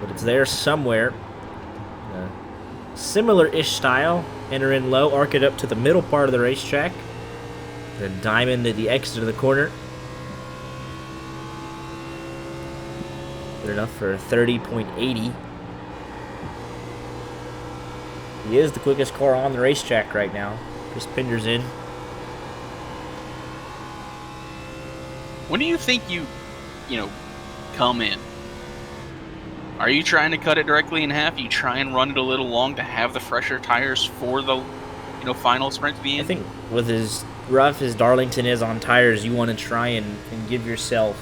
But it's there somewhere. Similar-ish style. Enter in low, arc it up to the middle part of the racetrack. Then diamond at the exit of the corner. Good enough for 30.80. He is the quickest car on the racetrack right now. Chris Pinder's in. When do you think you come in? Are you trying to cut it directly in half? You try and run it a little long to have the fresher tires for the, final sprint to be in? I think with as rough as Darlington is on tires, you want to try and give yourself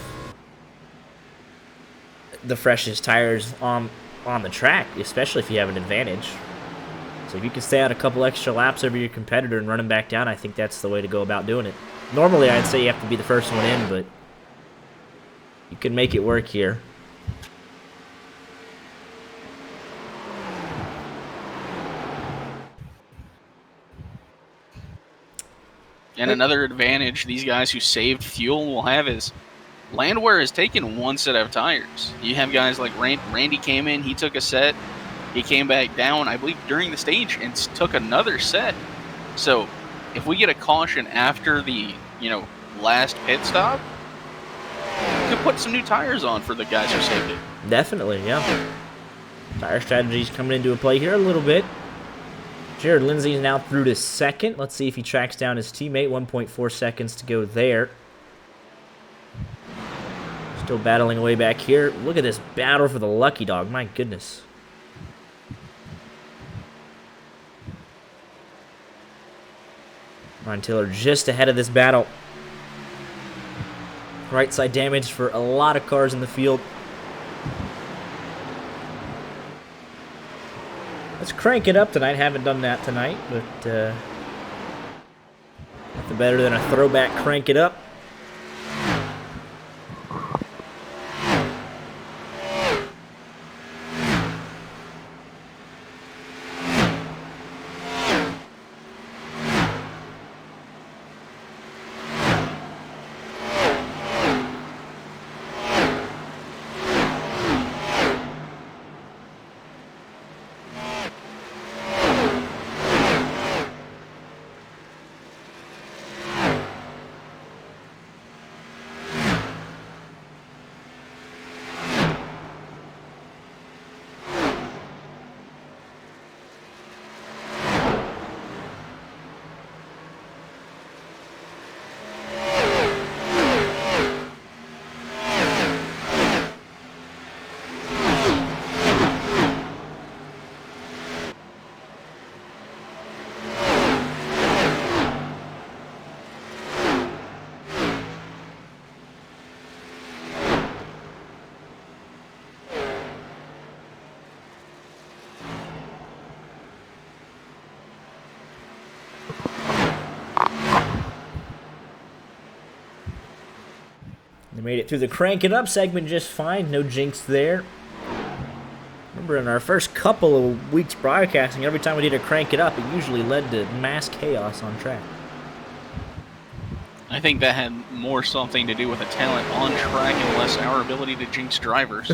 the freshest tires on the track, especially if you have an advantage. So if you can stay out a couple extra laps over your competitor and run him back down, I think that's the way to go about doing it. Normally, I'd say you have to be the first one in, but you can make it work here. And another advantage these guys who saved fuel will have is Landwehr has taken one set of tires. You have guys like Randy came in, he took a set, he came back down, I believe, during the stage and took another set. So if we get a caution after the, last pit stop, we could put some new tires on for the guys who saved it. Definitely, yeah. Tire strategy's coming into play here a little bit. Jared Lindsay is now through to second. Let's see if he tracks down his teammate. 1.4 seconds to go there. Still battling away back here. Look at this battle for the lucky dog. My goodness. Ryan Taylor just ahead of this battle. Right side damage for a lot of cars in the field. Let's crank it up tonight. Haven't done that tonight, but nothing better than a throwback crank it up. They made it through the crank it up segment just fine. No jinx there. Remember in our first couple of weeks broadcasting, every time we did a crank it up, it usually led to mass chaos on track. I think that had more something to do with a talent on track and less our ability to jinx drivers.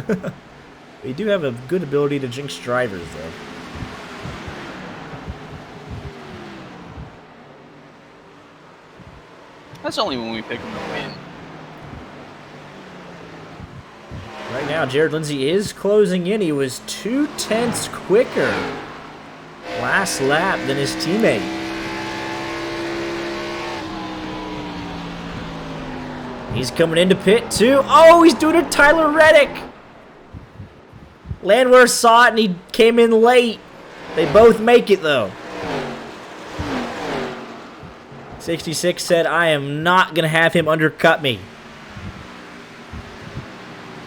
We do have a good ability to jinx drivers, though. That's only when we pick them to win. Right now. Jared Lindsay is closing in. He was 2/10 quicker last lap than his teammate. He's coming into pit too. Oh, he's doing a Tyler Reddick. Landwehr saw it and he came in late. They both make it though. 66 said, I am not going to have him undercut me.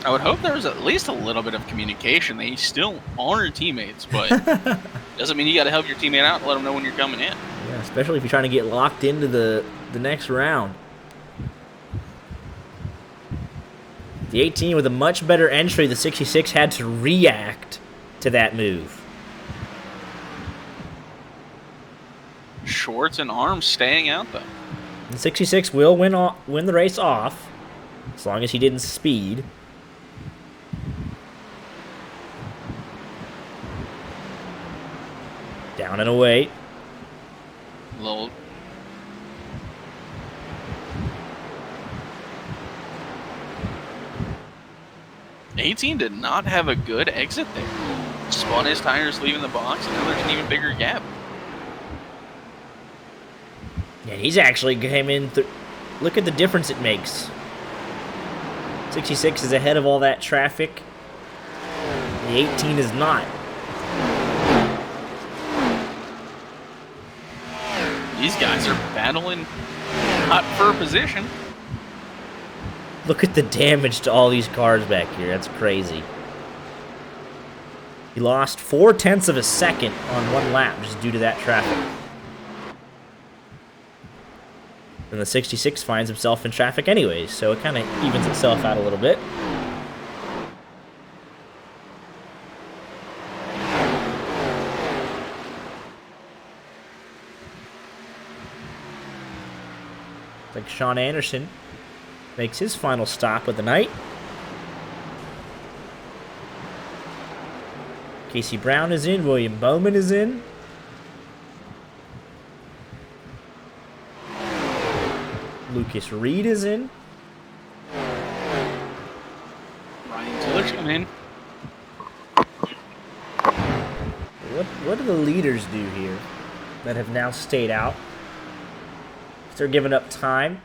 I would hope there was at least a little bit of communication. They still honor teammates, but doesn't mean you got to help your teammate out and let them know when you're coming in. Yeah, especially if you're trying to get locked into the next round. The 18 with a much better entry, the 66 had to react to that move. Schwartz and Arms staying out, though. The 66 will win the race off, as long as he didn't speed. Down and away. Little. '18 did not have a good exit there. Spun his tires leaving the box, and now there's an even bigger gap. Yeah, he's actually came in. Look at the difference it makes. 66 is ahead of all that traffic. The 18 is not. These guys are battling hot for a position. Look at the damage to all these cars back here. That's crazy. He lost 0.4 of a second on one lap just due to that traffic. And the 66 finds himself in traffic anyways, so it kind of evens itself out a little bit. Like Sean Anderson makes his final stop of the night. Casey Brown is in. William Bowman is in. Lucas Reed is in. Ryan Tiller's coming in. What do the leaders do here that have now stayed out? If they're giving up time.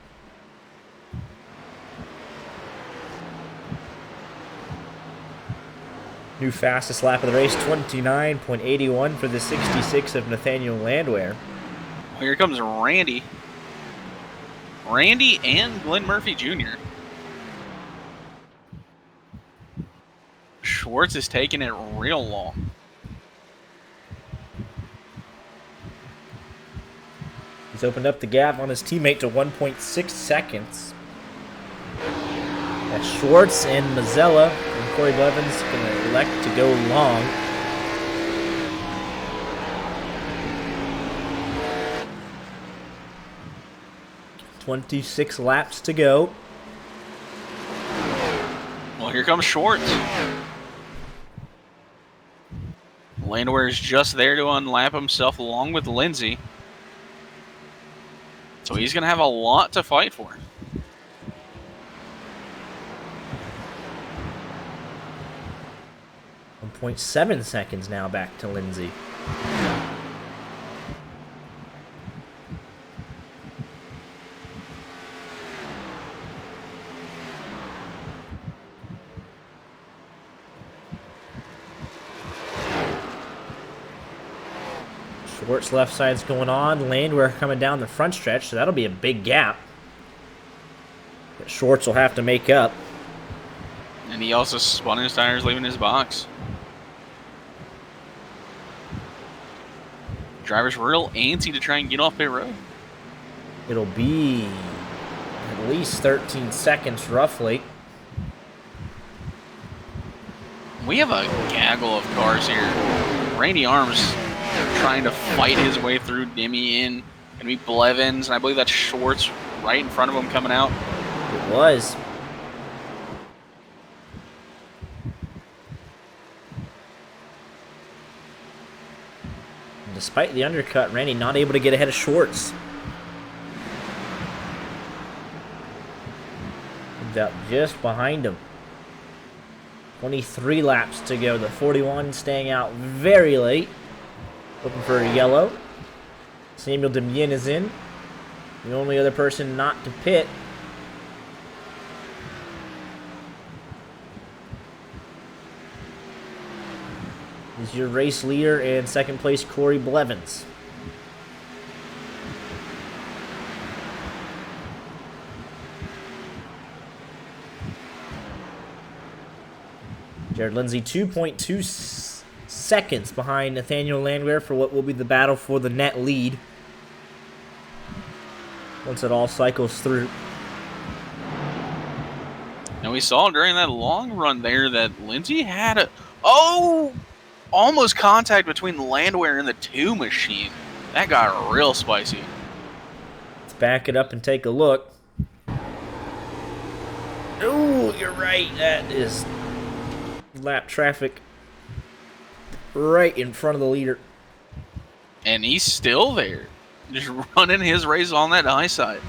New fastest lap of the race, 29.81 for the 66 of Nathaniel Landwehr. Well, here comes Randy. Randy and Glenn Murphy Jr. Schwartz is taking it real long. He's opened up the gap on his teammate to 1.6 seconds. That's Schwartz and Mazzella. And Corey Blevins going to elect to go long. "26 laps to go." Well, here comes Schwartz. Landwehr is just there to unlap himself along with Lindsay. So he's going to have a lot to fight for. .7 seconds now back to Lindsay. Schwartz left side's going on. Landwehr coming down the front stretch, so that'll be a big gap that Schwartz will have to make up. And he also spun his tires leaving his box. Driver's real antsy to try and get off pit road. It'll be at least 13 seconds roughly. We have a gaggle of cars here. Randy Arms trying to fight his way through Demi in. Gonna be Blevins, and I believe that's Schwartz right in front of him coming out. It was. And despite the undercut, Randy not able to get ahead of Schwartz. Moved up just behind him. 23 laps to go. The 41 staying out very late. Looking for a yellow. Samuel Demien is in. The only other person not to pit. Is your race leader and second place Corey Blevins. Jared Lindsay 2.2 seconds behind Nathaniel Landwehr for what will be the battle for the net lead once it all cycles through. And we saw during that long run there that Lindsay had almost contact between Landwehr and the 2 machine. That got real spicy. Let's back it up and take a look. Oh, you're right. That is lap traffic right in front of the leader. And he's still there. Just running his race on that high side.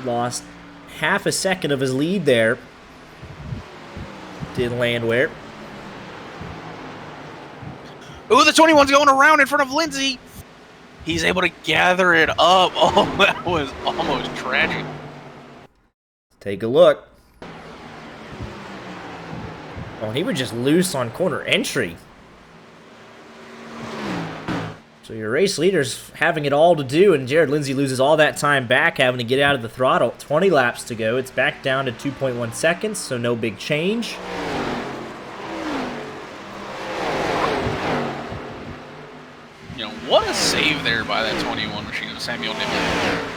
Lost half a second of his lead there. Did Landwehr. Ooh, the 21's going around in front of Lindsay. He's able to gather it up. Oh, that was almost tragic. Take a look. Oh, he was just loose on corner entry. So your race leader's having it all to do, and Jared Lindsay loses all that time back, having to get out of the throttle. 20 laps to go. It's back down to 2.1 seconds, so no big change. You know, what a save there by that 21 machine of Samuel Nibley.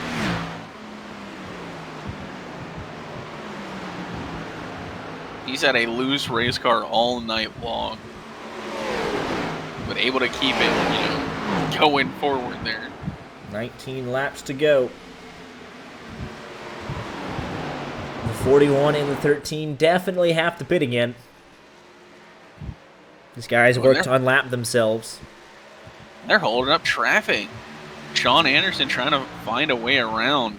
He's had a loose race car all night long, but able to keep it, going forward there. 19 laps to go. The 41 and the 13 definitely have to pit again. These guys work to unlap themselves. They're holding up traffic. Sean Anderson trying to find a way around.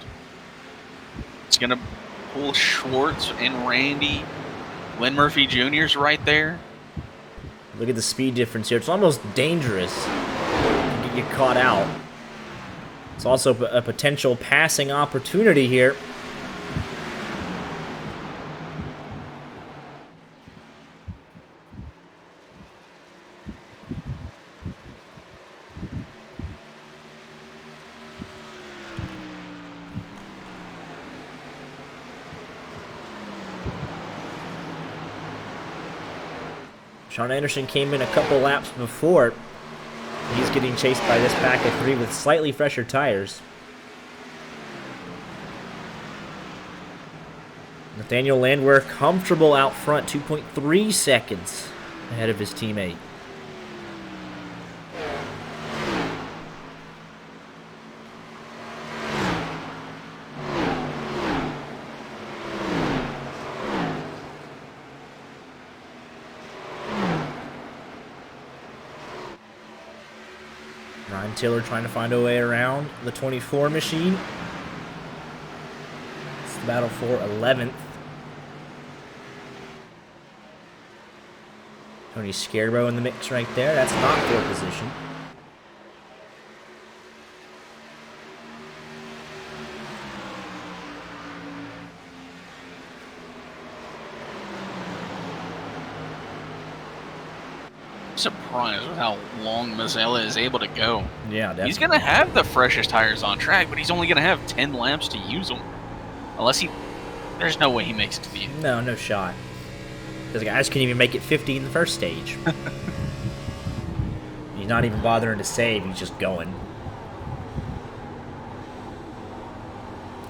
It's going to pull Schwartz and Randy. Lynn Murphy Jr.'s right there. Look at the speed difference here. It's almost dangerous to get caught out. It's also a potential passing opportunity here. Sean Anderson came in a couple laps before. He's getting chased by this pack of 3 with slightly fresher tires. Nathaniel Landwehr comfortable out front, 2.3 seconds ahead of his teammate. Ryan Tiller trying to find a way around the 24 machine. It's the battle for 11th. Tony Scarbo in the mix right there. That's not 4th position. Surprised with how long Mazzella is able to go. Yeah, definitely. He's going to have the freshest tires on track, but he's only going to have 10 laps to use them. Unless there's no way he makes it to the end. No shot. Because guys couldn't even make it 50 in the first stage. He's not even bothering to save, he's just going.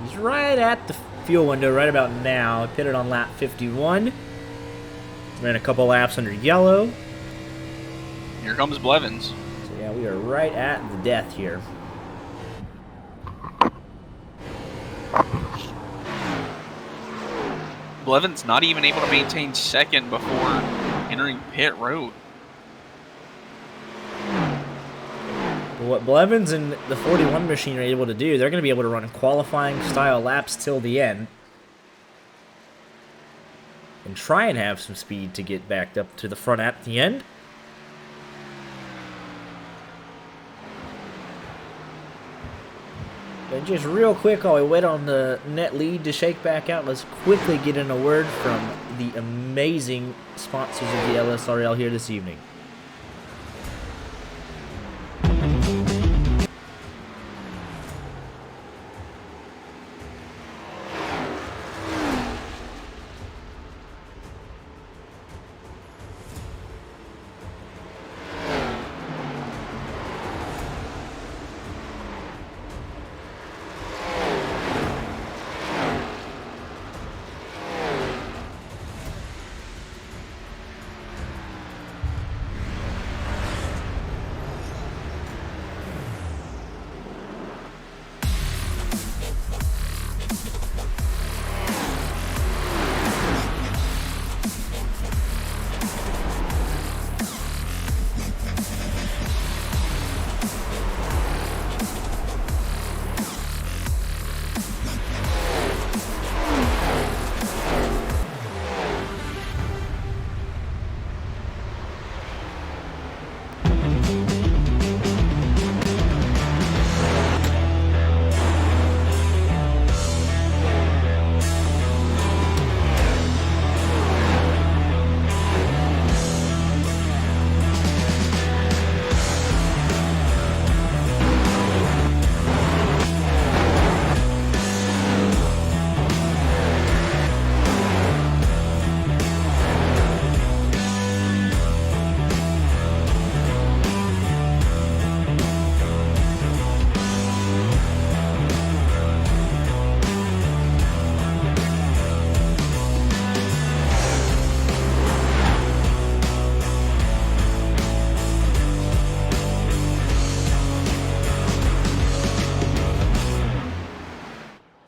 He's right at the fuel window right about now. Pitted on lap 51. Ran a couple laps under yellow. Here comes Blevins. So yeah, we are right at the death here. Blevins not even able to maintain second before entering pit road. But what Blevins and the 41 machine are able to do, they're going to be able to run qualifying style laps till the end. and try and have some speed to get backed up to the front at the end. And just real quick, while we wait on the net lead to shake back out, let's quickly get in a word from the amazing sponsors of the LSRL here this evening.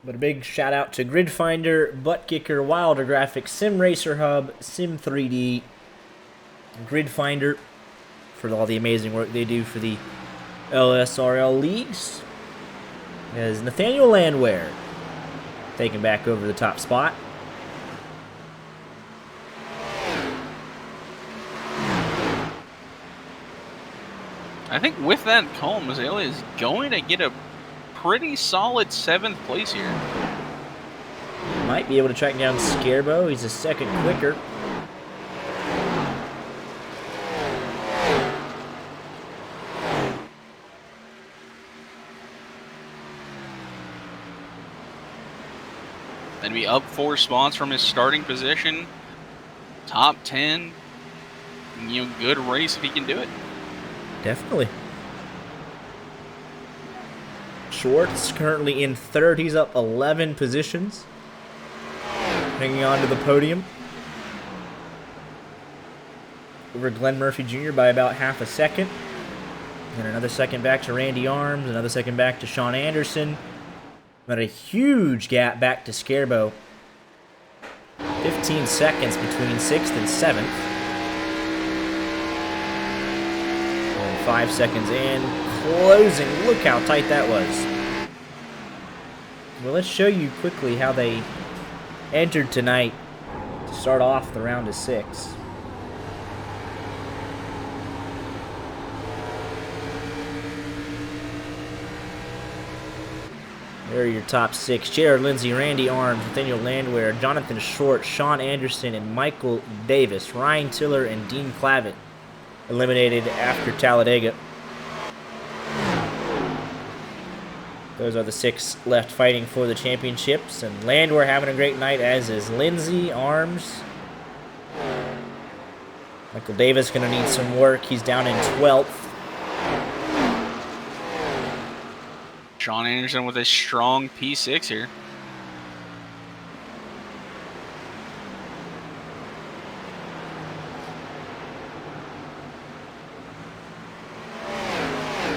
But a big shout out to Grid Finder, Butt Kicker, Wilder Graphics, Sim Racer Hub, Sim 3D, Grid Finder for all the amazing work they do for the LSRL leagues. As Nathaniel Landwehr taking back over the top spot. I think with that call, Mazzella is going to get a pretty solid 7th place here. Might be able to track down Scarbo. He's a second quicker. Then be up 4 spots from his starting position. Top 10. Good race if he can do it. Definitely. Schwartz currently in 3rd. He's up 11 positions. Hanging on to the podium. Over Glenn Murphy Jr. by about half a second. And another second back to Randy Arms. Another second back to Sean Anderson. But a huge gap back to Scarbo. 15 seconds between 6th and 7th. And 5 seconds in. Closing. Look how tight that was. Well, let's show you quickly how they entered tonight to start off the round of 6. There are your top 6. Jared Lindsay, Randy Arms, Nathaniel Landwehr, Jonathan Short, Sean Anderson, and Michael Davis. Ryan Tiller and Dean Clavitt eliminated after Talladega. Those are the 6 left fighting for the championships. And Landwehr having a great night, as is Lindsay, Arms. Michael Davis going to need some work. He's down in 12th. Sean Anderson with a strong P6 here.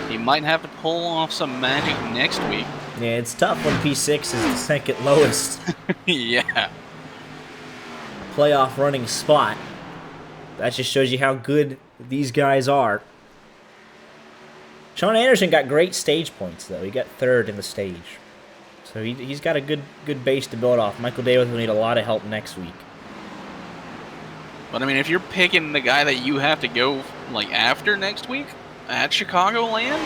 He might have to pull off some magic next week. Yeah, it's tough when P6 is the second lowest Yeah. playoff running spot. That just shows you how good these guys are. Sean Anderson got great stage points, though. He got 3rd in the stage. So he's got a good base to build off. Michael Davis will need a lot of help next week. But I mean, if you're picking the guy that you have to go like after next week at Chicagoland,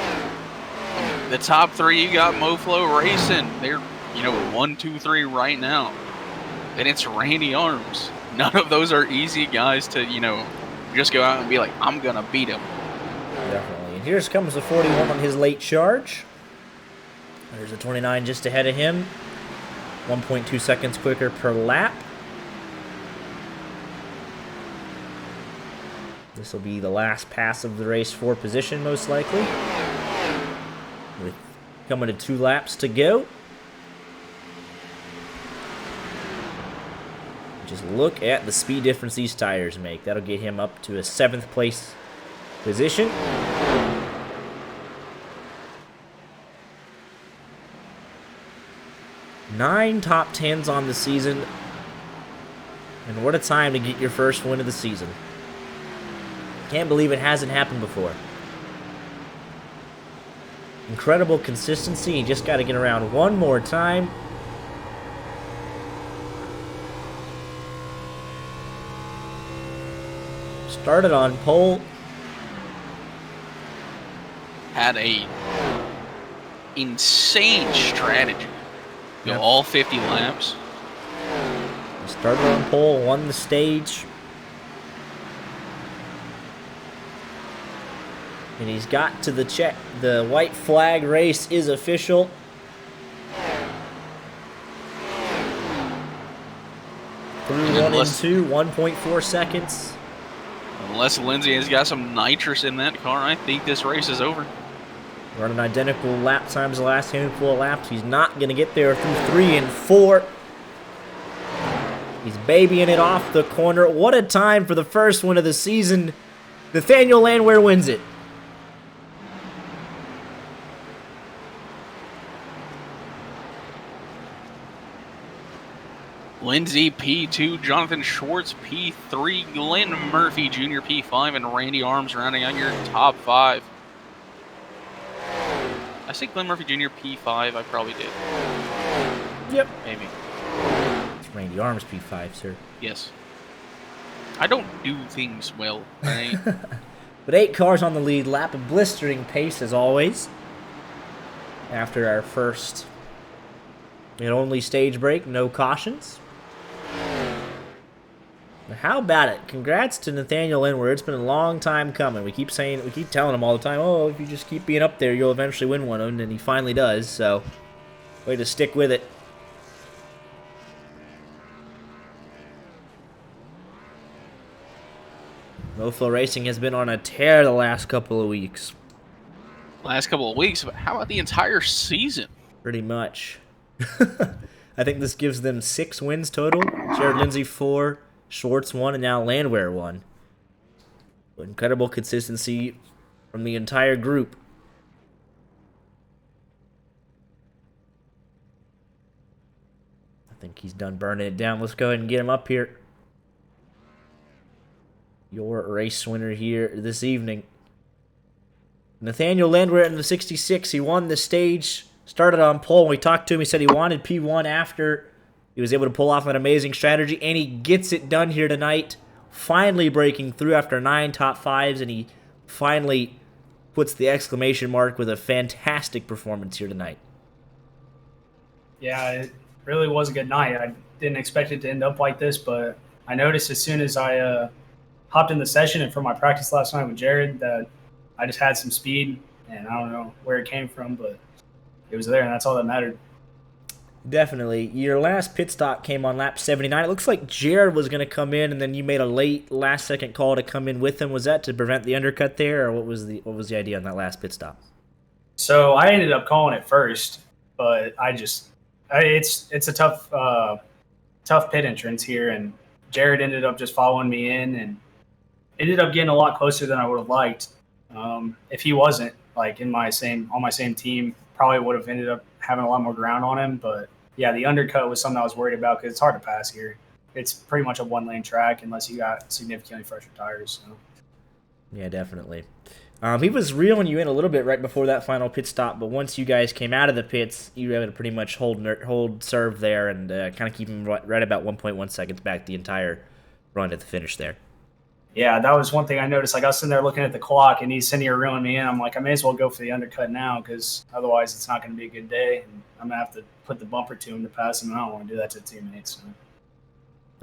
the top three you got MoFlo Racing. They're 1, 2, 3 right now. Then it's Randy Arms. None of those are easy guys to just go out and be like, I'm gonna beat him. Definitely. And here comes the 41 on his late charge. There's a 29 just ahead of him. 1.2 seconds quicker per lap. This will be the last pass of the race for position, most likely. With coming to 2 laps to go. Just look at the speed difference these tires make. That'll get him up to a 7th place position. Nine top 10s on the season. And what a time to get your first win of the season. Can't believe it hasn't happened before. Incredible consistency. You just got to get around one more time. Started on pole. Had a insane strategy. Yep. All 50 laps. Started on pole, won the stage. And he's got to the check. The white flag race is official. Through 1 and 2, 1.4 seconds. Unless Lindsay has got some nitrous in that car, I think this race is over. Running identical lap times the last handful of laps. He's not going to get there through 3 and 4. He's babying it off the corner. What a time for the first win of the season. Nathaniel Landwehr wins it. Lindsay P2, Jonathan Schwartz P3, Glenn Murphy Jr. P5, and Randy Arms rounding out your top 5. I say Glenn Murphy Jr. P5, I probably did. Yep. Maybe. It's Randy Arms P5, sir. Yes. I don't do things well, right? But 8 cars on the lead lap, a blistering pace as always. After our first and only stage break, no cautions. How about it? Congrats to Nathaniel Landwehr. It's been a long time coming. We keep telling him all the time, oh, if you just keep being up there, you'll eventually win one, and he finally does, so way to stick with it. MoFlo Racing has been on a tear the last couple of weeks. Last couple of weeks, but how about the entire season? Pretty much. I think this gives them 6 wins total. Jared Lindsay 4, Schwartz 1, and now Landwehr 1. Incredible consistency from the entire group. I think he's done burning it down. Let's go ahead and get him up here. Your race winner here this evening. Nathaniel Landwehr in the 66. He won the stage. Started on pole. When we talked to him, he said he wanted P1 after. He was able to pull off an amazing strategy, and he gets it done here tonight. Finally breaking through after 9 top 5s, and he finally puts the exclamation mark with a fantastic performance here tonight. Yeah, it really was a good night. I didn't expect it to end up like this, but I noticed as soon as I hopped in the session and for my practice last night with Jared that I just had some speed, and I don't know where it came from, but it was there, and that's all that mattered. Definitely. Your last pit stop came on lap 79. It looks like Jared was going to come in, and then you made a late last-second call to come in with him. Was that to prevent the undercut there, or what was the idea on that last pit stop? So I ended up calling it first, but it's a tough pit entrance here, and Jared ended up just following me in, and ended up getting a lot closer than I would have liked. If he wasn't like on my same team, probably would have ended up having a lot more ground on him, but yeah, the undercut was something I was worried about because it's hard to pass here. It's pretty much a one-lane track unless you got significantly fresher tires. So. Yeah, definitely. He was reeling you in a little bit right before that final pit stop, but once you guys came out of the pits, you were able to pretty much hold serve there and kind of keep him right about 1.1 seconds back the entire run at the finish there. Yeah, that was one thing I noticed. Like I was sitting there looking at the clock, and he's sitting here reeling me in. I'm like, I may as well go for the undercut now because otherwise it's not going to be a good day, and I'm gonna have to put the bumper to him to pass him. And I don't want to do that to teammates. So.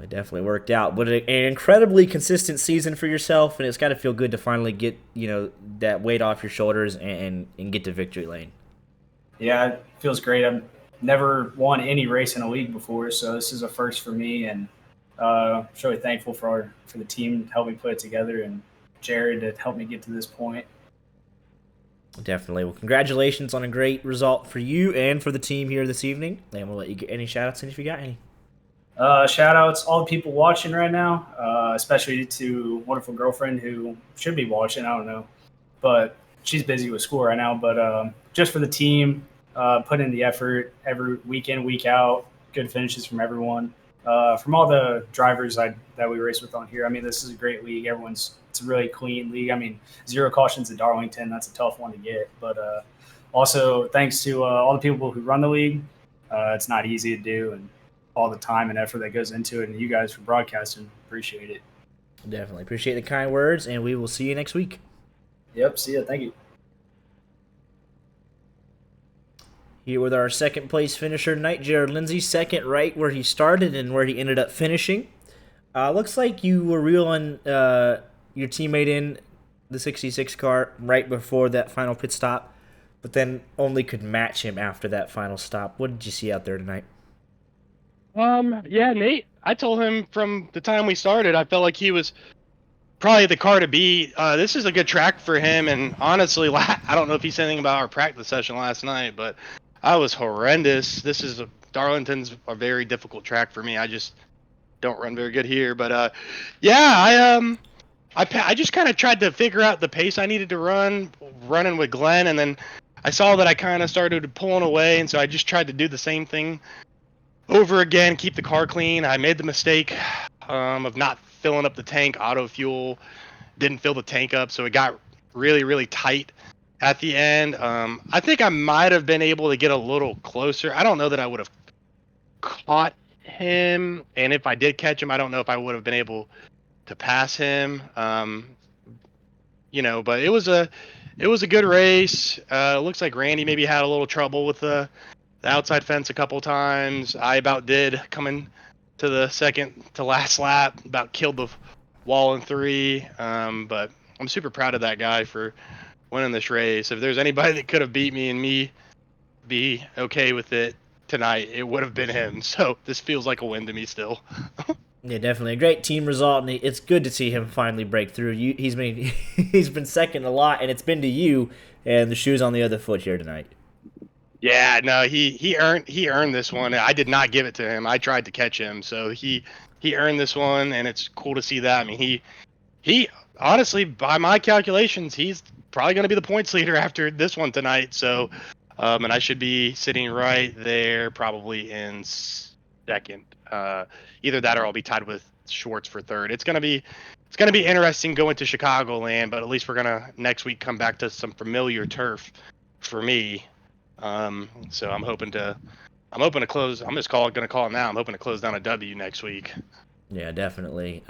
It definitely worked out, but an incredibly consistent season for yourself, and it's got to feel good to finally get that weight off your shoulders and get to victory lane. Yeah, it feels great. I've never won any race in a league before, so this is a first for me, and I'm really thankful for the team to help me put it together and Jared to help me get to this point. Definitely. Well, congratulations on a great result for you and for the team here this evening, and we'll let you get any shout-outs in if you got any. Shout outs all the people watching right now, especially to wonderful girlfriend who should be watching. I don't know, but she's busy with school right now. But just for the team, put in the effort every week in, week out. Good finishes from everyone. From all the drivers that we race with on here. I mean, this is a great league. It's a really clean league. I mean, 0 cautions at Darlington. That's a tough one to get. But also, thanks to all the people who run the league. It's not easy to do, and all the time and effort that goes into it, and you guys for broadcasting. Appreciate it. Definitely. Appreciate the kind words, and we will see you next week. Yep, see ya. Thank you. Here with our second place finisher tonight, Jared Lindsay, second right where he started and where he ended up finishing. Looks like you were reeling your teammate in the 66 car right before that final pit stop, but then only could match him after that final stop. What did you see out there tonight? Yeah, Nate, I told him from the time we started, I felt like he was probably the car to beat. This is a good track for him, and honestly, I don't know if he said anything about our practice session last night, but I was horrendous. Darlington's a very difficult track for me. I just don't run very good here, but yeah, I just kind of tried to figure out the pace I needed to running with Glenn, and then I saw that I kind of started pulling away, and so I just tried to do the same thing over again, keep the car clean. I made the mistake of not filling up the tank. Auto fuel didn't fill the tank up, so it got really, really tight at the end. I think I might have been able to get a little closer. I don't know that I would have caught him, and if I did catch him, I don't know if I would have been able to pass him. But it was a good race. Looks like Randy maybe had a little trouble with the outside fence a couple times. I about did coming to the second to last lap, about killed the wall in 3. But I'm super proud of that guy for winning this race. If there's anybody that could have beat me and me be okay with it tonight, it would have been him. So this feels like a win to me still. Yeah, definitely a great team result, and it's good to see him finally break through. He's been second a lot, and it's been to you, and the shoe's on the other foot here tonight. Yeah, no, he earned this one. I did not give it to him. I tried to catch him, so he earned this one, and it's cool to see that. I mean, he honestly, by my calculations, he's probably going to be the points leader after this one tonight. So, and I should be sitting right there, probably in second. Either that, or I'll be tied with Schwartz for third. It's gonna be interesting going to Chicagoland, but at least we're gonna next week come back to some familiar turf for me. So I'm hoping to close. I'm just gonna call it now. I'm hoping to close down a W next week. Yeah, definitely.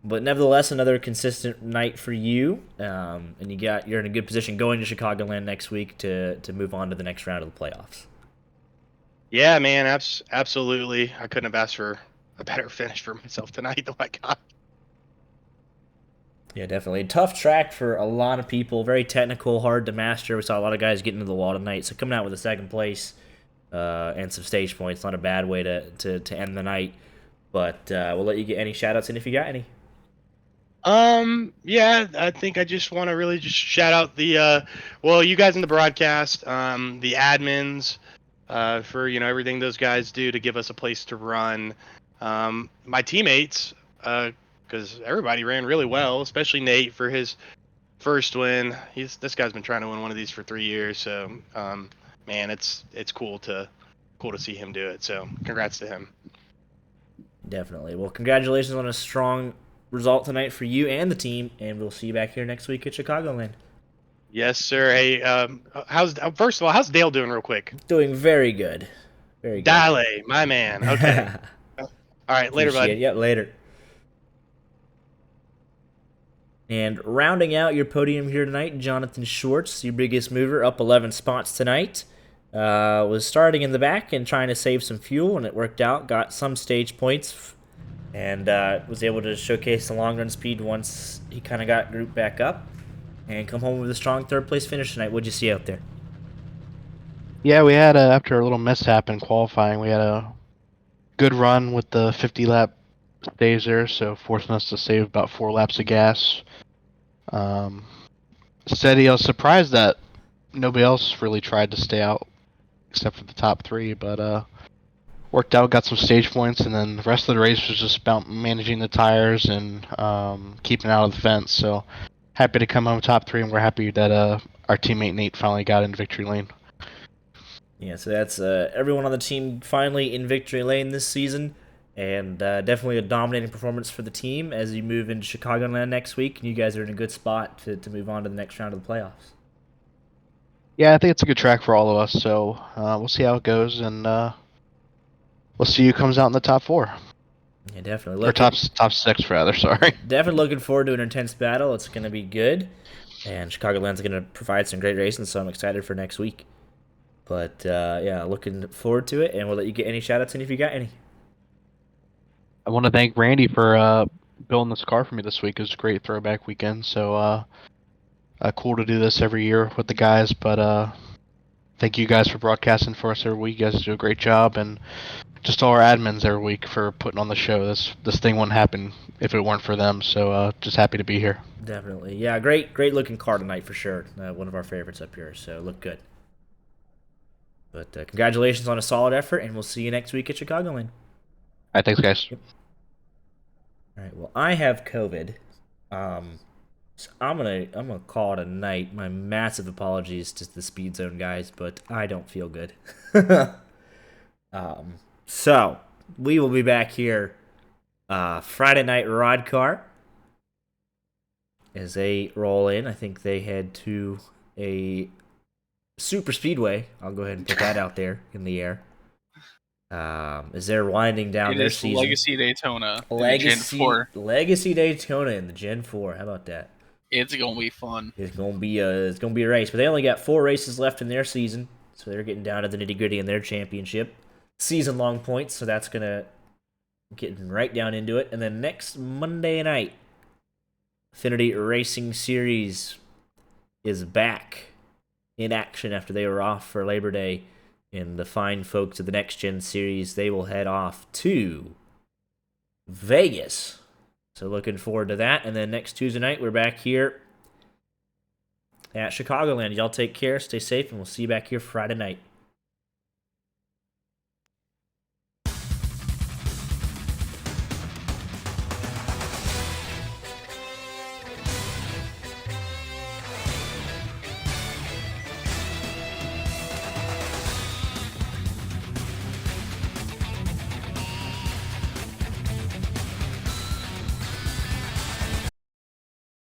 But nevertheless, another consistent night for you. And you're in a good position going to Chicagoland next week to move on to the next round of the playoffs. Yeah, man, absolutely. I couldn't have asked for a better finish for myself tonight than I got. Yeah, definitely. Tough track for a lot of people. Very technical, hard to master. We saw a lot of guys getting into the wall tonight. So coming out with a second place and some stage points, not a bad way to end the night. But we'll let you get any shout-outs in if you got any. Yeah, I think I just want to really just shout out the you guys in the broadcast, the admins, for everything those guys do to give us a place to run. My teammates, because everybody ran really well, especially Nate for his first win. This guy's been trying to win one of these for 3 years, so man, it's cool to see him do it. So congrats to him. Definitely. Well, congratulations on a strong result tonight for you and the team, and we'll see you back here next week at Chicagoland. Yes, sir. Hey, first of all, how's Dale doing real quick? Doing very good. Very good. Dale, my man. Okay. All right, later, bud. Yep, later. And rounding out your podium here tonight, Jonathan Schwartz, your biggest mover, up 11 spots tonight. Was starting in the back and trying to save some fuel, and it worked out. Got some stage points, and was able to showcase the long run speed once he kind of got grouped back up, and come home with a strong third place finish tonight. What'd you see out there? Yeah, we had after a little mishap in qualifying, we had a good run with the 50 lap stage there, so forcing us to save about 4 laps of gas. Steady, I was surprised that nobody else really tried to stay out except for the top 3, but worked out, got some stage points, and then the rest of the race was just about managing the tires and keeping out of the fence. So happy to come home top 3, and we're happy that our teammate Nate finally got in victory lane. Yeah, so that's everyone on the team finally in victory lane this season, and definitely a dominating performance for the team as you move into Chicagoland next week, and you guys are in a good spot to move on to the next round of the playoffs. Yeah, I think it's a good track for all of us, so we'll see how it goes, and we'll see who comes out in the top 4. Yeah, definitely. Or top 6, rather, sorry. Definitely looking forward to an intense battle. It's going to be good, and Chicagoland's going to provide some great racing, so I'm excited for next week. But, yeah, looking forward to it, and we'll let you get any shout-outs in if you got any. I want to thank Randy for building this car for me this week. It was a great throwback weekend, so cool to do this every year with the guys, but thank you guys for broadcasting for us every week. You guys do a great job, and just all our admins every week for putting on the show. This thing wouldn't happen if it weren't for them, so just happy to be here. Definitely. Yeah, great looking car tonight for sure. One of our favorites up here, so look good. But congratulations on a solid effort, and we'll see you next week at Chicagoland. All right, thanks, guys. Yep. All right, well, I have COVID. So I'm gonna call it a night. My massive apologies to the Speed Zone guys, but I don't feel good. So we will be back here Friday night Rod Car as they roll in. I think they head to a super speedway. I'll go ahead and put that out there in the air. As they're winding down their season. Legacy Daytona. Legacy Daytona in the Gen 4. How about that? It's gonna be fun. It's gonna be a race, but they only got 4 races left in their season, so they're getting down to the nitty gritty in their championship, season long points. So that's gonna get right down into it. And then next Monday night, Affinity Racing Series is back in action after they were off for Labor Day. And the fine folks of the Next Gen Series, they will head off to Vegas. So looking forward to that. And then next Tuesday night, we're back here at Chicagoland. Y'all take care, stay safe, and we'll see you back here Friday night.